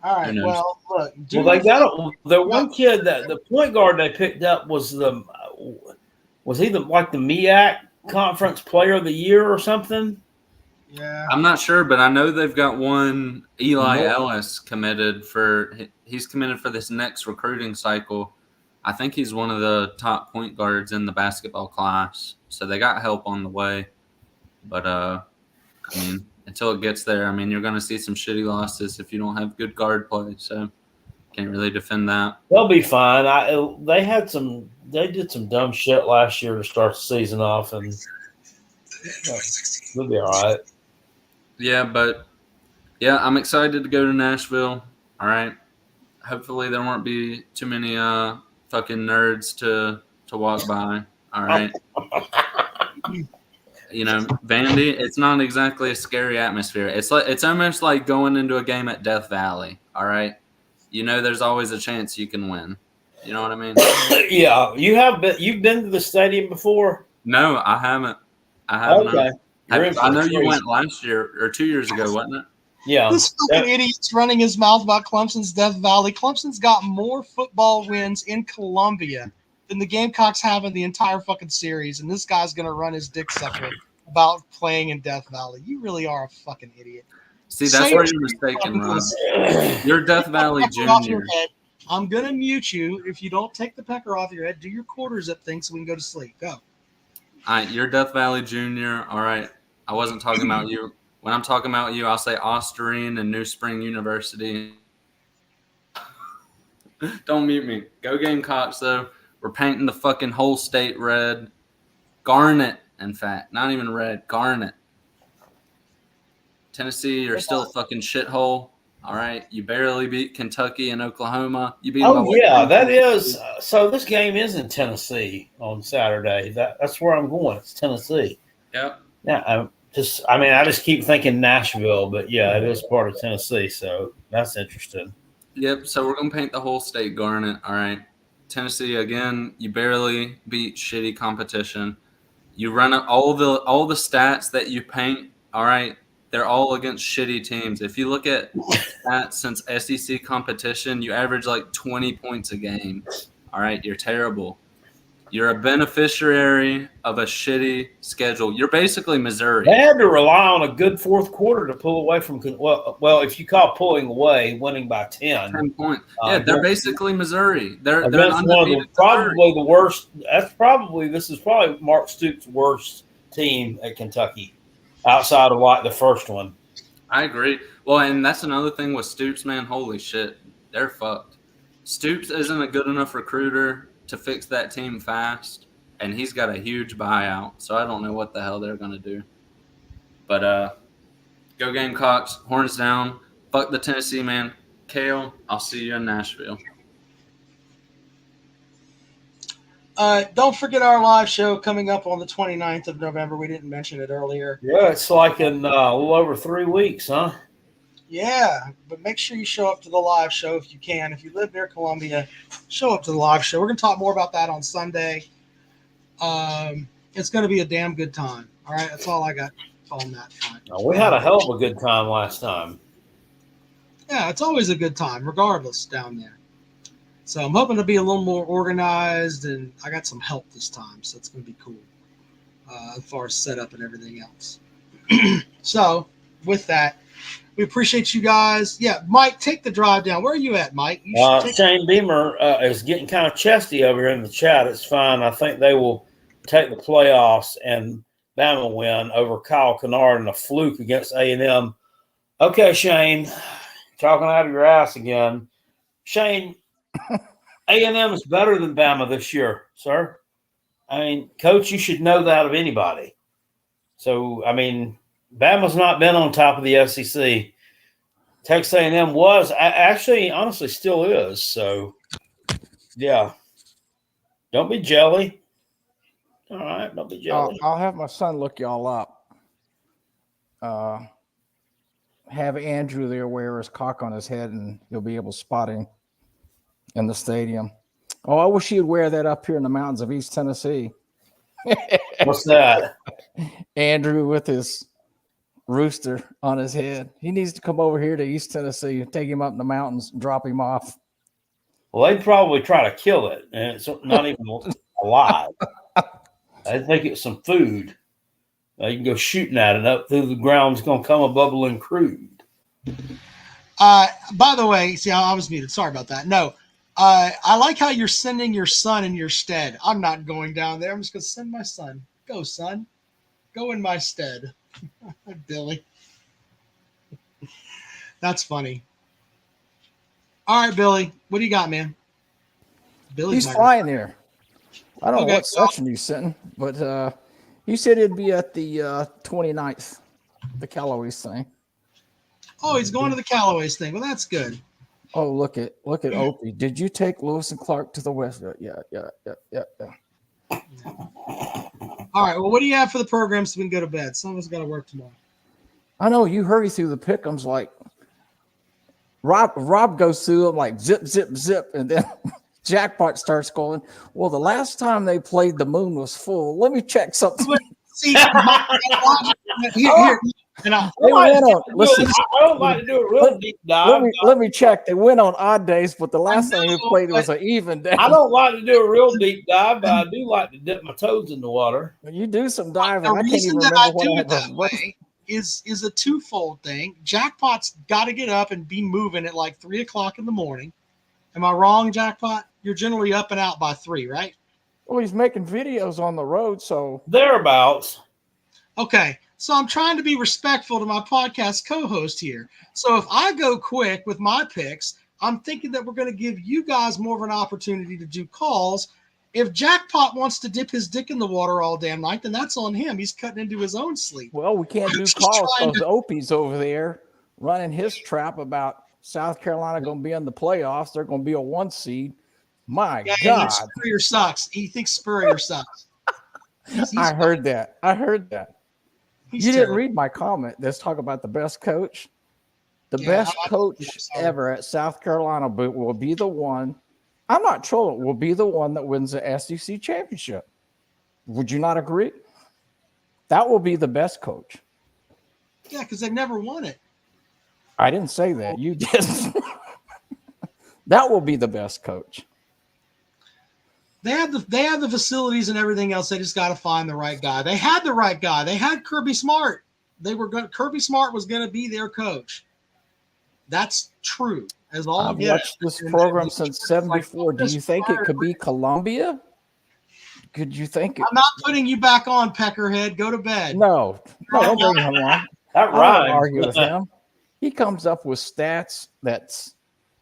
All right. Well, look. Well, they got the one kid that the point guard they picked up was he the MEAC Conference Player of the Year or something? Yeah. I'm not sure, but I know they've got one Eli Ellis committed for. He's committed for this next recruiting cycle. I think he's one of the top point guards in the basketball class. So they got help on the way, but I mean. Until it gets there, I mean, you're going to see some shitty losses if you don't have good guard play. So, can't really defend that. They'll be fine. They did some dumb shit last year to start the season off, and they'll be all right. Yeah, but I'm excited to go to Nashville. All right. Hopefully, there won't be too many fucking nerds to walk by. All right. Vandy, it's not exactly a scary atmosphere. It's almost like going into a game at Death Valley, all right? There's always a chance you can win. You know what I mean? Yeah. You've been to the stadium before? No, I haven't. Okay. I know you went last year or 2 years ago, wasn't it? Yeah. This fucking idiot's running his mouth about Clemson's Death Valley. Clemson's got more football wins in Columbia than the Gamecocks have in the entire fucking series, and this guy's going to run his dick sucker about playing in Death Valley. You really are a fucking idiot. See, that's where you're mistaken, Ron. You're Death Valley Junior. I'm going to mute you if you don't take the pecker off your head. Do your Quarterzip thing so we can go to sleep. Go. All right, you're Death Valley Junior. All right. I wasn't talking about you. When I'm talking about you, I'll say Osterine and New Spring University. Don't mute me. Go Gamecocks, though. We're painting the fucking whole state red. Garnet, in fact. Not even red. Garnet. Tennessee, you're still a fucking shithole. All right? You barely beat Kentucky and Oklahoma. You beat them. Yeah, that is. So this game is in Tennessee on Saturday. That's where I'm going. It's Tennessee. Yep. Yeah, I just keep thinking Nashville, but yeah, it is part of Tennessee, so that's interesting. Yep, so we're going to paint the whole state garnet. All right? Tennessee, again, you barely beat shitty competition. You run up all the stats that you paint, all right, they're all against shitty teams. If you look at stats since SEC competition, you average like 20 points a game. All right, you're terrible. You're a beneficiary of a shitty schedule. You're basically Missouri. They had to rely on a good fourth quarter to pull away from well, if you call pulling away, winning by 10. 10 points. Yeah, they're basically Missouri. They're one of the worst. This is probably Mark Stoops' worst team at Kentucky, outside of like the first one. I agree. Well, and that's another thing with Stoops, man. Holy shit, they're fucked. Stoops isn't a good enough recruiter to fix that team fast. and he's got a huge buyout. So I don't know what the hell they're going to do. But go Gamecocks, horns down. Fuck the Tennessee, man. Kale, I'll see you in Nashville. Don't forget our live show coming up on the 29th of November. We didn't mention it earlier. Yeah, it's like in a little over 3 weeks, huh? Yeah, but make sure you show up to the live show if you can. If you live near Columbia, show up to the live show. We're going to talk more about that on Sunday. It's going to be a damn good time. All right, that's all I got on that front. We had a hell of a good time last time. Yeah, it's always a good time, regardless, down there. So I'm hoping to be a little more organized, and I got some help this time, so it's going to be cool as far as setup and everything else. So with that, we appreciate you guys. Yeah, Mike, take the drive down. Where are you at, Mike? Shane Beamer is getting kind of chesty over here in the chat. It's fine. I think they will take the playoffs and Bama win over Kyle Kennard in a fluke against A&M. Okay, Shane, talking out of your ass again. Shane, A&M is better than Bama this year, sir. I mean, Coach, you should know that of anybody. So, I mean, Bama's not been on top of the SEC. Texas A&M was actually, honestly, still is. So, yeah, don't be jelly. All right, don't be jelly. I'll have my son look y'all up. Have Andrew there wear his cock on his head, and you'll be able to spot him in the stadium. Oh, I wish he'd wear that up here in the mountains of East Tennessee. What's that? Andrew with his rooster on his head. He needs to come over here to East Tennessee and take him up in the mountains and drop him off. Well, they'd probably try to kill it, and it's not even alive. I think it's some food. You can go shooting at it up through the ground. It's going to come a bubbling crude. By the way, see, I was muted. Sorry about that. No, I like how you're sending your son in your stead. I'm not going down there. I'm just going to send my son. Go, son. Go in my stead. Billy. That's funny. All right, Billy. What do you got, man? He's flying there. I don't know what section he's sitting, but he said it'd be at the 29th, the Callaway's thing. Oh, he's going to the Callaway's thing. Well, that's good. Oh, look at Opie. Did you take Lewis and Clark to the West? Yeah. All right. Well, what do you have for the program so we can go to bed? Some of us got to work tomorrow. I know you hurry through the pick'ems like Rob goes through them like zip, zip, zip, and then Jackpot starts going, well, the last time they played, the moon was full. Let me check something. See, here. And I don't like to do a real deep dive. Let me check. They went on odd days, but the last time we played was an even day. I don't like to do a real deep dive, but I do like to dip my toes in the water. You do some diving. The reason that I do it that way is a twofold thing. Jackpot's got to get up and be moving at like 3 o'clock in the morning. Am I wrong, Jackpot? You're generally up and out by 3, right? Well, he's making videos on the road, so thereabouts. Okay, so I'm trying to be respectful to my podcast co-host here. So if I go quick with my picks, I'm thinking that we're going to give you guys more of an opportunity to do calls. If Jackpot wants to dip his dick in the water all damn night, then that's on him. He's cutting into his own sleep. Well, we can't do calls because Opie's over there running his trap about South Carolina going to be in the playoffs. They're going to be a 1 seed. My God. Spurrier sucks. He thinks Spurrier sucks. I heard that. You didn't read my comment. Let's talk about the best coach. The best coach ever at South Carolina will be the one. I'm not trolling. Will be the one that wins the SEC championship. Would you not agree? That will be the best coach. Yeah, because they've never won it. I didn't say that. You did. That will be the best coach. They have the facilities and everything else. They just got to find the right guy. They had the right guy. They had Kirby Smart. Kirby Smart was going to be their coach. That's true. I've watched this program since '74. Do you think it could be Columbia? Could you think it? I'm not putting you back on, Peckerhead. Go to bed. No, don't bring him on. That rhymes. I don't argue with him. He comes up with stats that's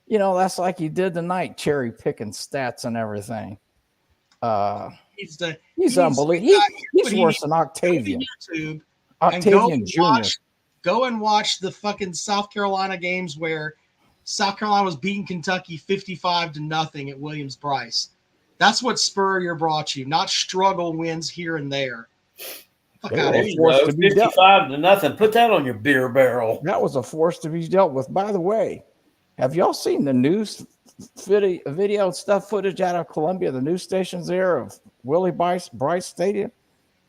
like he did tonight, cherry picking stats and everything. He's unbelievable. He's worse than Octavian. YouTube Octavian Jr. Go and watch the fucking South Carolina games where South Carolina was beating Kentucky 55-0 at Williams-Brice. That's what Spurrier brought you, not struggle wins here and there. Fuck out of here. 55-0. Put that on your beer barrel. That was a force to be dealt with. By the way, have y'all seen the news video stuff footage out of Columbia, the news stations there of Willie Brice Stadium?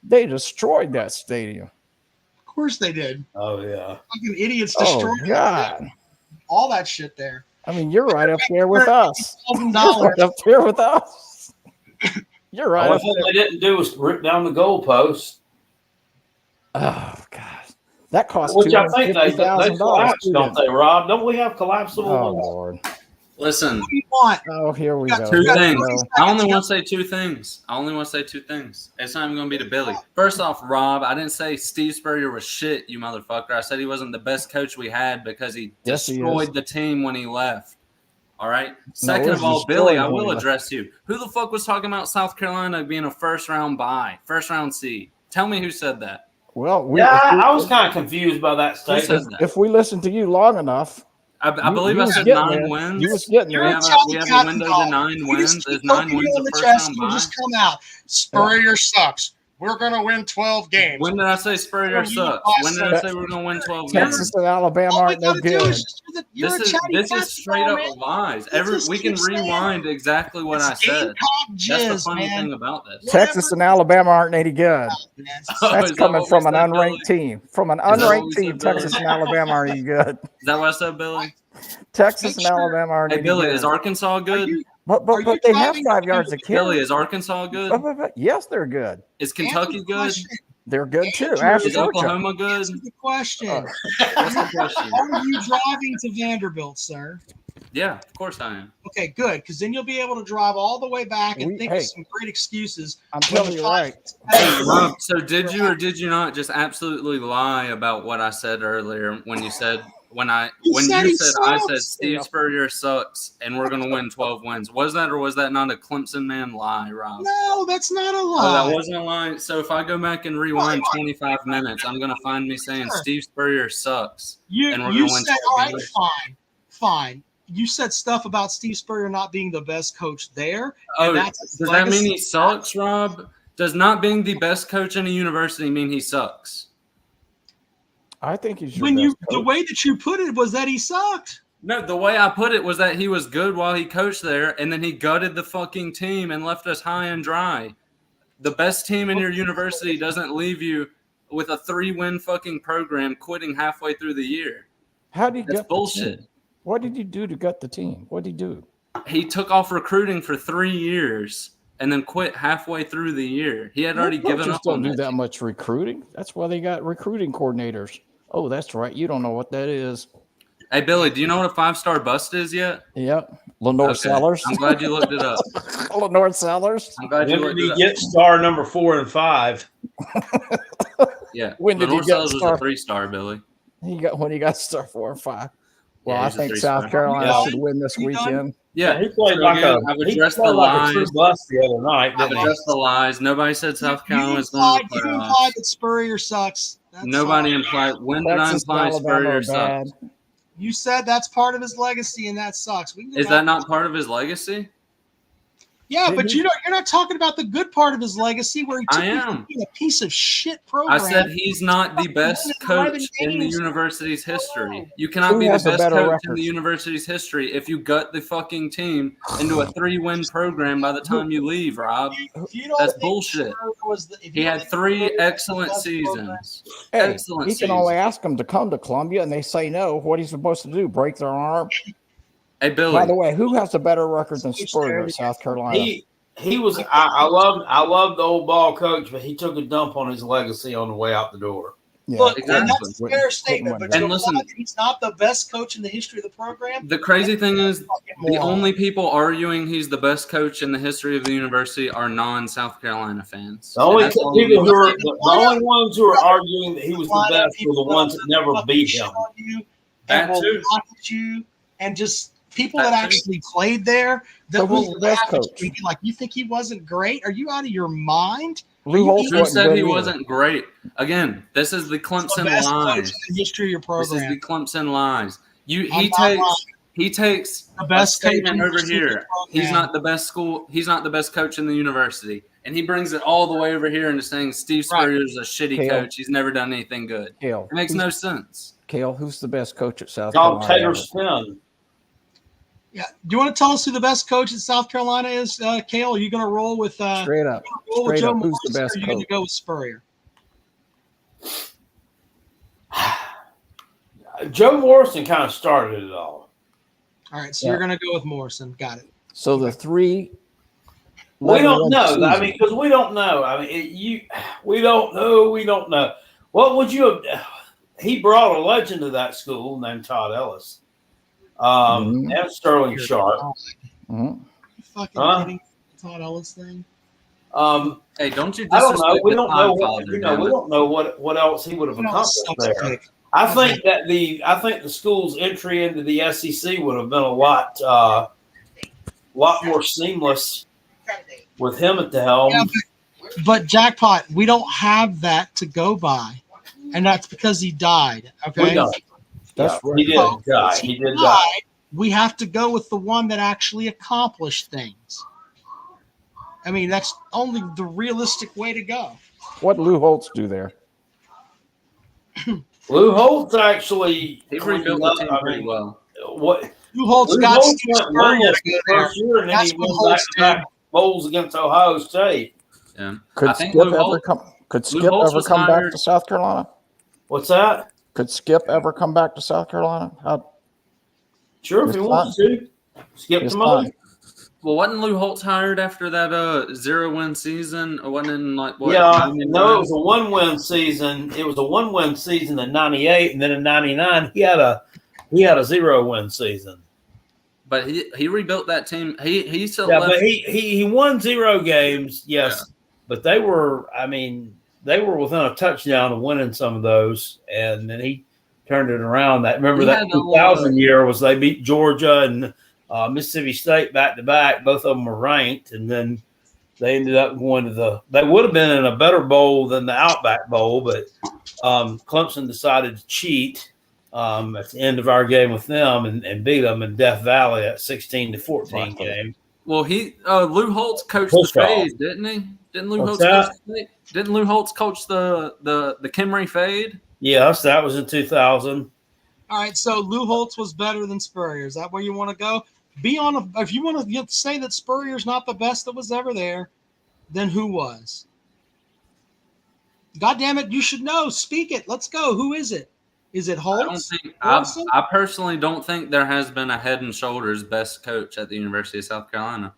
They destroyed that stadium. Of course they did. Oh, yeah. Fucking idiots destroyed all that shit there. I mean, you're right up there with us. $1,000. Right up there with us. You're right. All they didn't do was rip down the goalpost. Oh God, that cost which I think they $250,000. collapsed, don't they, Rob? Don't we have collapsible ones? Lord. Listen. What do you want? Oh, here we go. Two things. I only want to say two things. It's not even going to be to Billy. First off, Rob, I didn't say Steve Spurrier was shit, you motherfucker. I said he wasn't the best coach we had because he destroyed the team when he left. All right. Second of all, Billy, I will address you. Who the fuck was talking about South Carolina being a first-round seed? Tell me who said that. Well, I was kind of confused by that statement. If we listen to you long enough, I believe I said 9 wins. You was getting there. We have a window to 9 wins. There's 9 wins the first round bye. Just come out. Spurrier sucks. We're going to win 12 games. When did I say Spurrier sucks? When did I say we're going to win 12 games? Texas and Alabama aren't no good. This is straight up lies. We can rewind exactly what I said. That's the funny thing about this. Texas and Alabama aren't any good. That's coming from an unranked team. From an unranked team, Texas and Alabama aren't any good. Is that what I said, Billy? Texas and Alabama aren't any good. Hey, Billy, is Arkansas good? But they have 5 yards of carry. Billy, is Arkansas good? Yes, they're good. Is Kentucky good? They're good too. Is Oklahoma good? That's the question. What's the question? Are you driving to Vanderbilt, sir? Yeah, of course I am. Okay, good, because then you'll be able to drive all the way back and think of some great excuses. I'm telling you right. Hey, Rob, so did you or did you not just absolutely lie about what I said earlier when you said I said Steve Spurrier sucks and we're gonna win 12 wins? Was that or was that not a Clemson man lie, Rob? No, that's not a lie. Oh, that wasn't a lie. So if I go back and rewind 25 minutes, I'm gonna find me saying Steve Spurrier sucks. And we're gonna win 12 games. Fine. You said stuff about Steve Spurrier not being the best coach there. Oh, does that mean he sucks, Rob? Does not being the best coach in a university mean he sucks? I think he's the way that you put it was that he sucked. No, the way I put it was that he was good while he coached there, and then he gutted the fucking team and left us high and dry. The best team in your university doesn't leave you with a 3-win fucking program quitting halfway through the year. How did he That's bullshit. What did he do to gut the team? What did he do? He took off recruiting for 3 years and then quit halfway through the year. He had already given up on do that much recruiting. That's why they got recruiting coordinators. Oh, that's right. You don't know what that is. Hey, Billy, do you know what a 5-star bust is yet? Yep. Lenore Sellers. I'm glad you looked it up. Lenore Sellers. I'm glad you looked it up. Get star number 4 and 5. Yeah. When did Lenore he get Sellers was a 3-star, Billy. When he got star 4 and 5. Well, Yeah, I think South Carolina should win this weekend. Yeah, he played I've addressed the lies. Bust the other night. I've addressed the lies. Nobody said South Carolina's going to the playoffs. You implied that Spurrier sucks. Nobody implied. When did I imply Spurrier sucks? You said that's part of his legacy, and that sucks. Is that not part of his legacy? Yeah, but you're not talking about the good part of his legacy where he took a piece of shit program. I said he's not the best coach in the university's history. You cannot be the best coach in the university's history if you gut the fucking team into a 3-win program by the time you leave, Rob. That's bullshit. He had 3 excellent seasons. He can only ask them to come to Columbia, and they say no. What are you supposed to do? Break their arm? Hey, Billy. By the way, who has a better record than Spurrier in South Carolina? He was. I loved the old ball coach, but he took a dump on his legacy on the way out the door. Yeah, look, that's a fair statement. But listen, he's not the best coach in the history of the program. The crazy thing is, the only people arguing he's the best coach in the history of the university are non-South Carolina fans. The only ones who are arguing that he was the best were the ones that never beat him. And will laugh at you and just people that actually played there that So who's will the best laugh at coach? you and be like, you think he wasn't great? Are you out of your mind? Lou Holtz Who wasn't said good he either. wasn't great? Again, this is the He's the Clemson best coach lies. in the history of your This is program. the Clemson lies. I'm not lying. He takes The best a statement coach in the over history of here. your He's program. not the best school. He's not the best coach in the university, and he brings it all the way over here into saying Steve Spurrier is a shitty Kale. coach. He's never done anything good. Kale, It makes no sense. Kale, who's the best coach at South Tom Carolina? Taylor Spin. Yeah. Do you want to tell us who the best coach in South Carolina is, Kale? Are you going to roll with Straight up. roll with Straight Joe up, who's Morris, the best or are you going to coach? go with Spurrier? Joe Morrison kind of started it all. All right, so you're going to go with Morrison. Got it. So the three. We don't 11-win know. season. I mean, because we don't know. I mean, we don't know. We don't know. What would you have? He brought a legend to that school named Todd Ellis, and Sterling Sharp. You fucking kidding? Todd Ellis thing. Hey, don't you? I don't know. We disrespect don't the know. Podfather, We damn it. don't know what else he would have accomplished there. I think the school's entry into the SEC would have been a lot more seamless with him at the helm. Yeah, but Jackpot, we don't have that to go by, and that's because he died. Okay, We don't. That's right. He did die. He did die. We have to go with the one that actually accomplished things. I mean, that's only the realistic way to go. What did Lou Holtz do there? Lou Holtz actually He rebuilt the team pretty well. What Lou Holtz Lou got Holtz Steve went Spurrier winless to go the there. first year, and then That's he what won Holtz back-to-back bowls against Ohio State. Yeah. Could I think Skip Lou ever Holtz- come? Could Lou Skip Holtz ever was come back hired- to South Carolina? What's that? Could Skip ever come back to South Carolina? Sure, if His he wants to. Skip His the money. son. Well, wasn't Lou Holtz hired after that 0-win season? Or wasn't in like what? Yeah, 99? no, it was a one-win season. It was a one-win season in '98, and then in '99 he had a 0-win season. But he rebuilt that team. He still Yeah, left. but he won 0 games, yes, but they were within a touchdown of winning some of those, and then he turned it around. Remember that 2000 year was they beat Georgia and Mississippi State back to back. Both of them were ranked, and then they ended up going to they would have been in a better bowl than the Outback Bowl, but Clemson decided to cheat at the end of our game with them and beat them in Death Valley at 16-14 game. Well, Lou Holtz coached the fade, didn't he? Didn't Lou Holtz coach the fade? Didn't Lou Holtz coach the Kimry fade? Yes, that was in 2000. All right, so Lou Holtz was better than Spurrier. Is that where you want to go? If you want to say that Spurrier's not the best that was ever there, then who was? God damn it, you should know. Speak it. Let's go. Who is it? Is it Holtz? I personally don't think there has been a head and shoulders best coach at the University of South Carolina.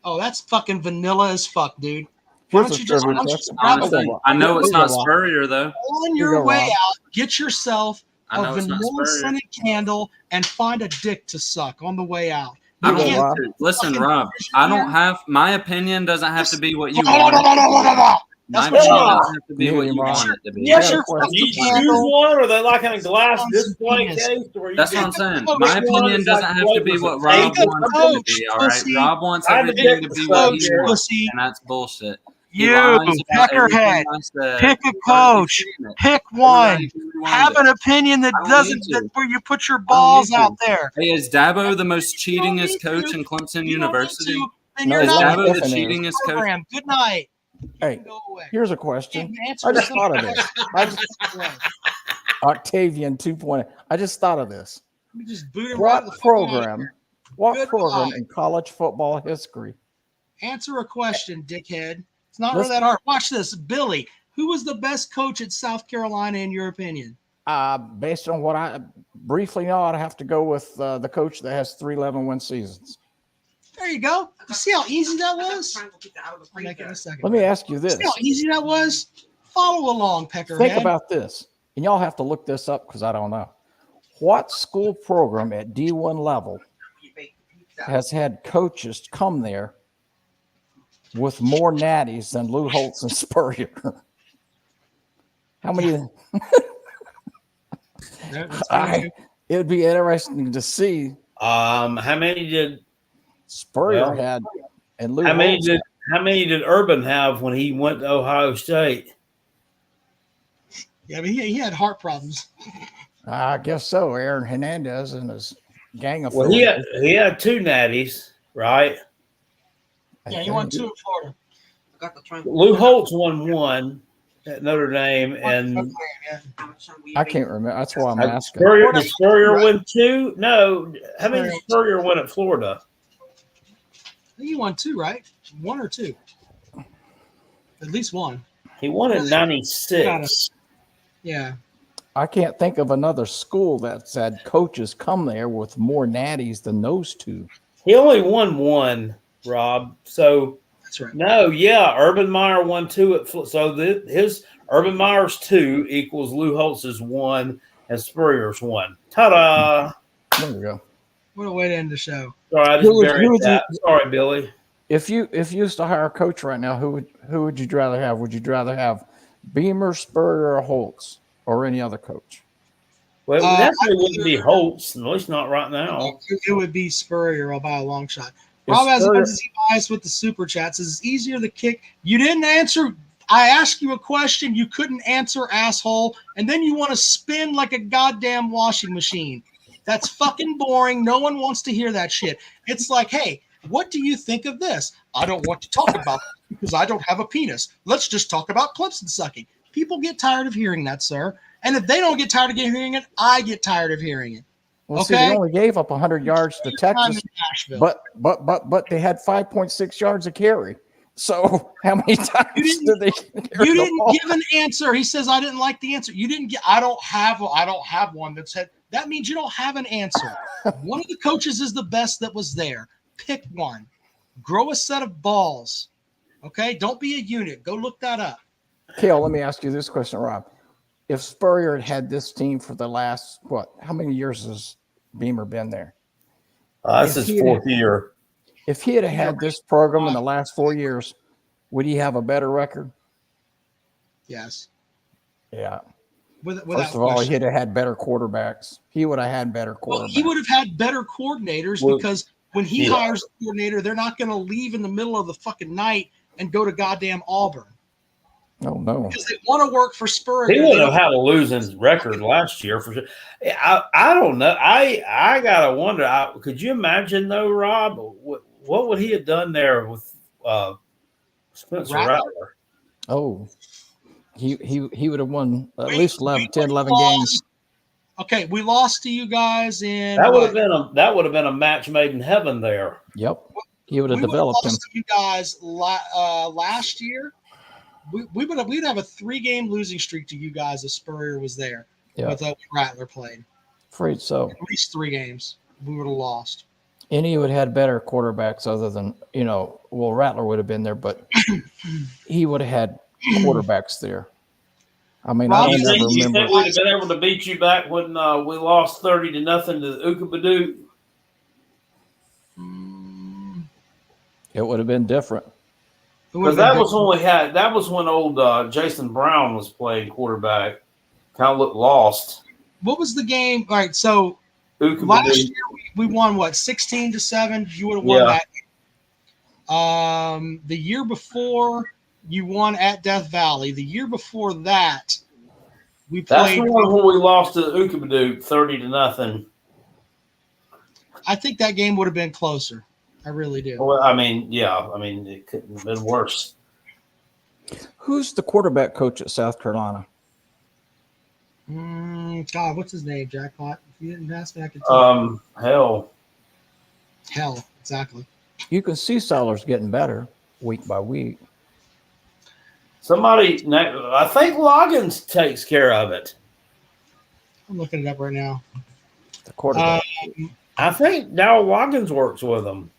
Oh, that's fucking vanilla as fuck, dude. Honestly, I know it's not Spurrier though. On your way out, get yourself a vanilla scented candle and find a dick to suck on the way out. Listen, Rob, I don't have my opinion doesn't have to be what you want. My opinion doesn't have to be what you want it to be. Yes, your Do you choose one, or they like in a glass display case? That's what I'm saying. My opinion doesn't have to be what Rob wants it to be. All right, Rob wants everything to be what he wants, and that's bullshit. You peckerhead, pick a coach, pick one. Have an opinion that doesn't where you put your balls out there. Hey, is Dabo the most cheatingest coach in Clemson University? Is Dabo the cheatingest coach? Good night. Hey, here's a question. I just thought of this. Octavian 2.0. I just thought of this. What program in college football history? Answer a question, dickhead. It's not really that hard. Watch this. Billy, who was the best coach at South Carolina in your opinion? Based on what I briefly know, I'd have to go with the coach that has 3 11-win seasons. There you go. You see how easy that was? Let me ask you this. See how easy that was? Follow along, Peckerhead. Think about this. And y'all have to look this up because I don't know. What school program at D1 level has had coaches come there with more natties than Lou Holtz and Spurrier? How many? It would be interesting to see. How many did Spurrier had? And Lou how many Holtz did Urban have when he went to Ohio State? Yeah, but he had heart problems. I guess so. Aaron Hernandez and his gang of Well, he had 2 natties, right? Yeah, he won 2 in Florida. Lou Holtz won 1 at Notre Dame, and I can't remember. That's why I'm asking. Did Spurrier win 2? No. How many did Spurrier win at Florida? I think he won 2, right? 1 or 2. At least 1. He won in 96. Yeah. I can't think of another school that's had coaches come there with more natties than those 2. He only won 1, Rob. So that's right. No, yeah, Urban Meyer won 2 at so his Urban Meyer's 2 equals Lou Holtz's 1 and Spurrier's 1. Ta-da! There we go. What a way to end the show. Sorry, I just buried that. Sorry, Billy. If you used to hire a coach right now, who would you rather have? Would you rather have Beamer, Spurrier, or Holtz, or any other coach? Well, it definitely wouldn't be Holtz, at least not right now. It would be Spurrier by a long shot. Rob has he biased with the super chats. It's easier to kick. You didn't answer. I asked you a question. You couldn't answer, asshole. And then you want to spin like a goddamn washing machine. That's fucking boring. No one wants to hear that shit. It's like, hey, what do you think of this? I don't want to talk about it because I don't have a penis. Let's just talk about Clemson sucking. People get tired of hearing that, sir. And if they don't get tired of hearing it, I get tired of hearing it. Well, see, they only gave up 100 yards to Texas, but they had 5.6 yards a carry. So how many times did they? You didn't give an answer. He says I didn't like the answer. You didn't get. I don't have one that said that means you don't have an answer. One of the coaches is the best that was there. Pick one. Grow a set of balls. Okay, don't be a unit. Go look that up. Kale, let me ask you this question, Rob. If Spurrier had this team for the last how many years has Beamer been there? This is 4th year. If he had this program in the last 4 years, would he have a better record? Yes. Yeah. First of all, he'd have had better quarterbacks. He would have had better quarterbacks. Well, he would have had better coordinators because when he hires a coordinator, they're not going to leave in the middle of the fucking night and go to goddamn Auburn. Oh, no. Because they want to work for Spurrier. He would have had a losing record last year for sure. I don't know. I gotta wonder. Could you imagine though, Rob? What would he have done there with Spencer Rattler? Oh, he would have won at least 11 games. Okay, we lost to you guys in that would have been a match made in heaven there. Yep, he would have developed him. To you guys last year. We'd have a 3-game losing streak to you guys if Spurrier was there. Yeah. With Rattler played. Afraid so. At least 3 games. We would have lost. And he would have had better quarterbacks other than, Rattler would have been there, but he would have had quarterbacks there. I mean, I don't remember. You think we'd have been able to beat you back when we lost 30-0 to Ukabadoo? It would have been different. Because that was when old Jason Brown was playing quarterback. Kind of looked lost. What was the game? All right, so last year we won 16-7. You would have won that. The year before you won at Death Valley. The year before that, we played. That's the one where we lost to Ukabadoo 30-0. I think that game would have been closer. I really do. Well, it couldn't have been worse. Who's the quarterback coach at South Carolina? God, what's his name, Jackpot? If you didn't ask me, I could tell. Hell, exactly. You can see Solar's getting better week by week. I think Loggins takes care of it. I'm looking it up right now. The quarterback. I think Darryl Loggins works with him.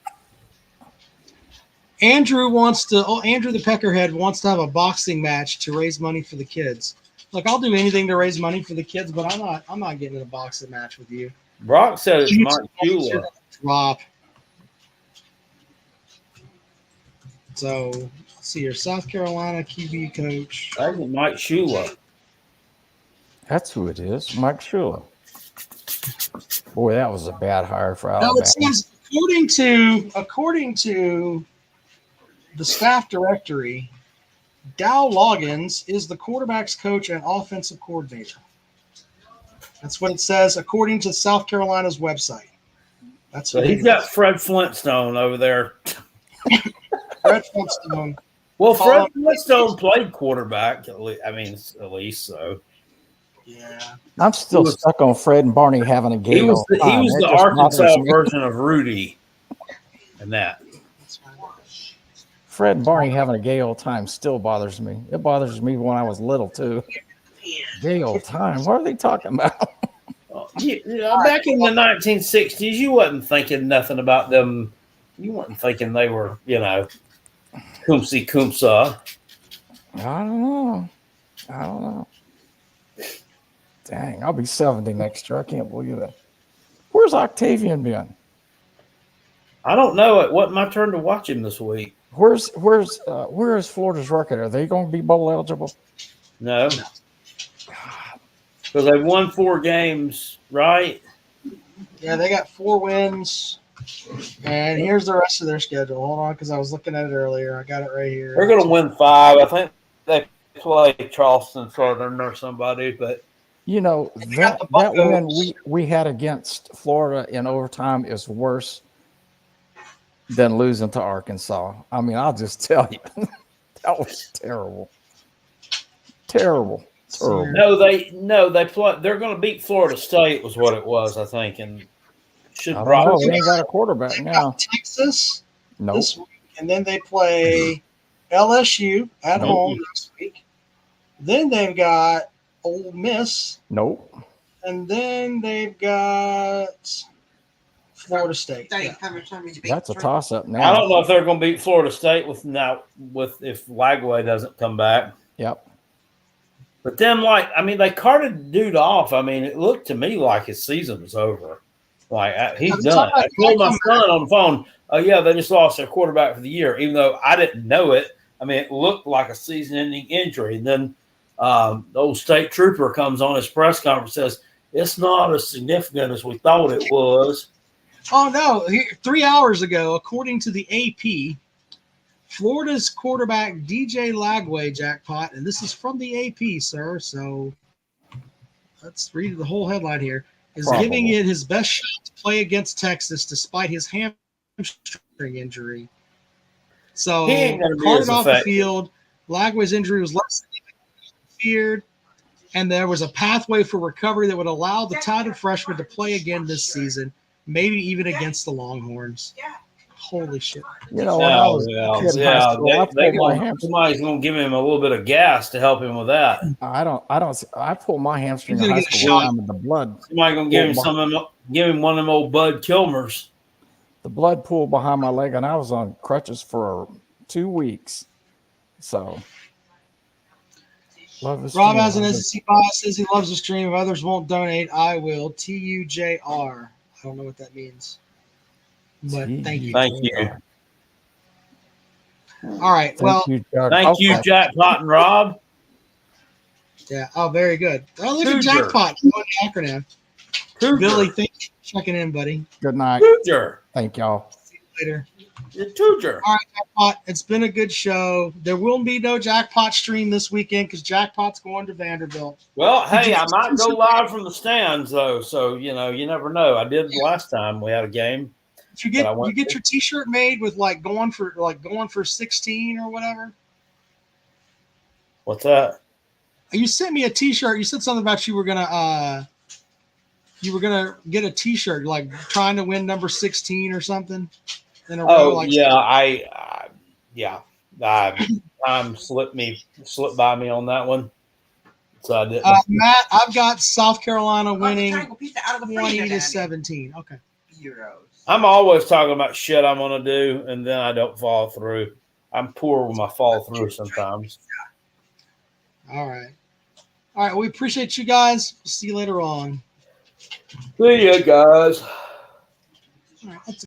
Andrew the Peckerhead wants to have a boxing match to raise money for the kids. Look, I'll do anything to raise money for the kids, but I'm not getting in a boxing match with you. Brock said it's Mike Shula. Drop. So, let's see here. South Carolina QB coach. That was Mike Shula. That's who it is, Mike Shula. Boy, that was a bad hire for No, Alabama. it says according to the staff directory, Dow Loggins is the quarterback's coach and offensive coordinator. That's what it says according to South Carolina's website. That's So he's got Fred Flintstone over there. Fred Flintstone. Well, Fred Flintstone played quarterback. At least so. Yeah. I'm still stuck on Fred and Barney having a gay He was the Arkansas version of Rudy, and that. Fred and Barney having a gay old time still bothers me. It bothers me when I was little too. Gay old time. What are they talking about? Back in the 1960s, you wasn't thinking nothing about them. You wasn't thinking they were, Kumsi Kumsa. I don't know. Dang, I'll be 70 next year. I can't believe that. Where's Octavian been? I don't know. It wasn't my turn to watch him this week. Where is Florida's record? Are they going to be bowl eligible? No. Because they won 4 games, right? Yeah, they got 4 wins. And here's the rest of their schedule. Hold on, because I was looking at it earlier. I got it right here. They're going to win 5. I think they play Charleston Southern or somebody, but that win we had against Florida in overtime is worse than losing to Arkansas. I mean, I'll just tell you, that was terrible. Terrible. No, they play. They're going to beat Florida State, was what it was, I think, and should probably. They ain't got a quarterback now. Texas, nope. This week, and then they play LSU at home next week. Then they've got Ole Miss. Nope. And then they've got Florida State. Yeah. That's a toss-up now. I don't know if they're going to beat Florida State with if Lagway doesn't come back. Yep. But then, they carted the dude off. I mean, it looked to me like his season was over. He's done. I told my son on the phone, oh, yeah, they just lost their quarterback for the year, even though I didn't know it. I mean, it looked like a season-ending injury. And then the old state trooper comes on his press conference and says, it's not as significant as we thought it was. Oh, no. 3 hours ago, according to the AP, Florida's quarterback DJ Lagway jackpot, and this is from the AP, sir, so let's read the whole headline here, is giving it his best shot to play against Texas despite his hamstring injury. So, carted off the field. Lagway's injury was less than feared, and there was a pathway for recovery that would allow the talented freshman to play again this season, maybe even against the Longhorns. Holy shit. When I was a kid in high school, somebody's going to give him a little bit of gas to help him with that. I pulled my hamstring in high school with the blood. Somebody's going to give him one of them old Bud Kilmers. The blood pooled behind my leg, and I was on crutches for 2 weeks. So, Rob has an SEC bias, says he loves the stream. If others won't donate, I will. TUJR. I don't know what that means. But thank you. Thank you. All right. Thank you, Jackpot and Rob. Yeah. Oh, very good. Oh, look at Jackpot. The acronym. Billy, thanks for checking in, buddy. Good night. Thank y'all. See you later. All right, Jackpot. It's been a good show. There will be no Jackpot stream this weekend because Jackpot's going to Vanderbilt. Well, hey, I might go live from the stands though, so you never know. I did last time we had a game. Did you get your T-shirt made with going for 16 or whatever? What's that? You sent me a T-shirt. You said something about you were gonna get a T-shirt trying to win number 16 or something. In a row, time slipped by me on that one. So I didn't. Matt, I've got South Carolina winning 20-17. Okay. I'm always talking about shit I'm gonna do, and then I don't follow through. I'm poor when I follow through sometimes. All right. We appreciate you guys. See you later on. See ya, guys.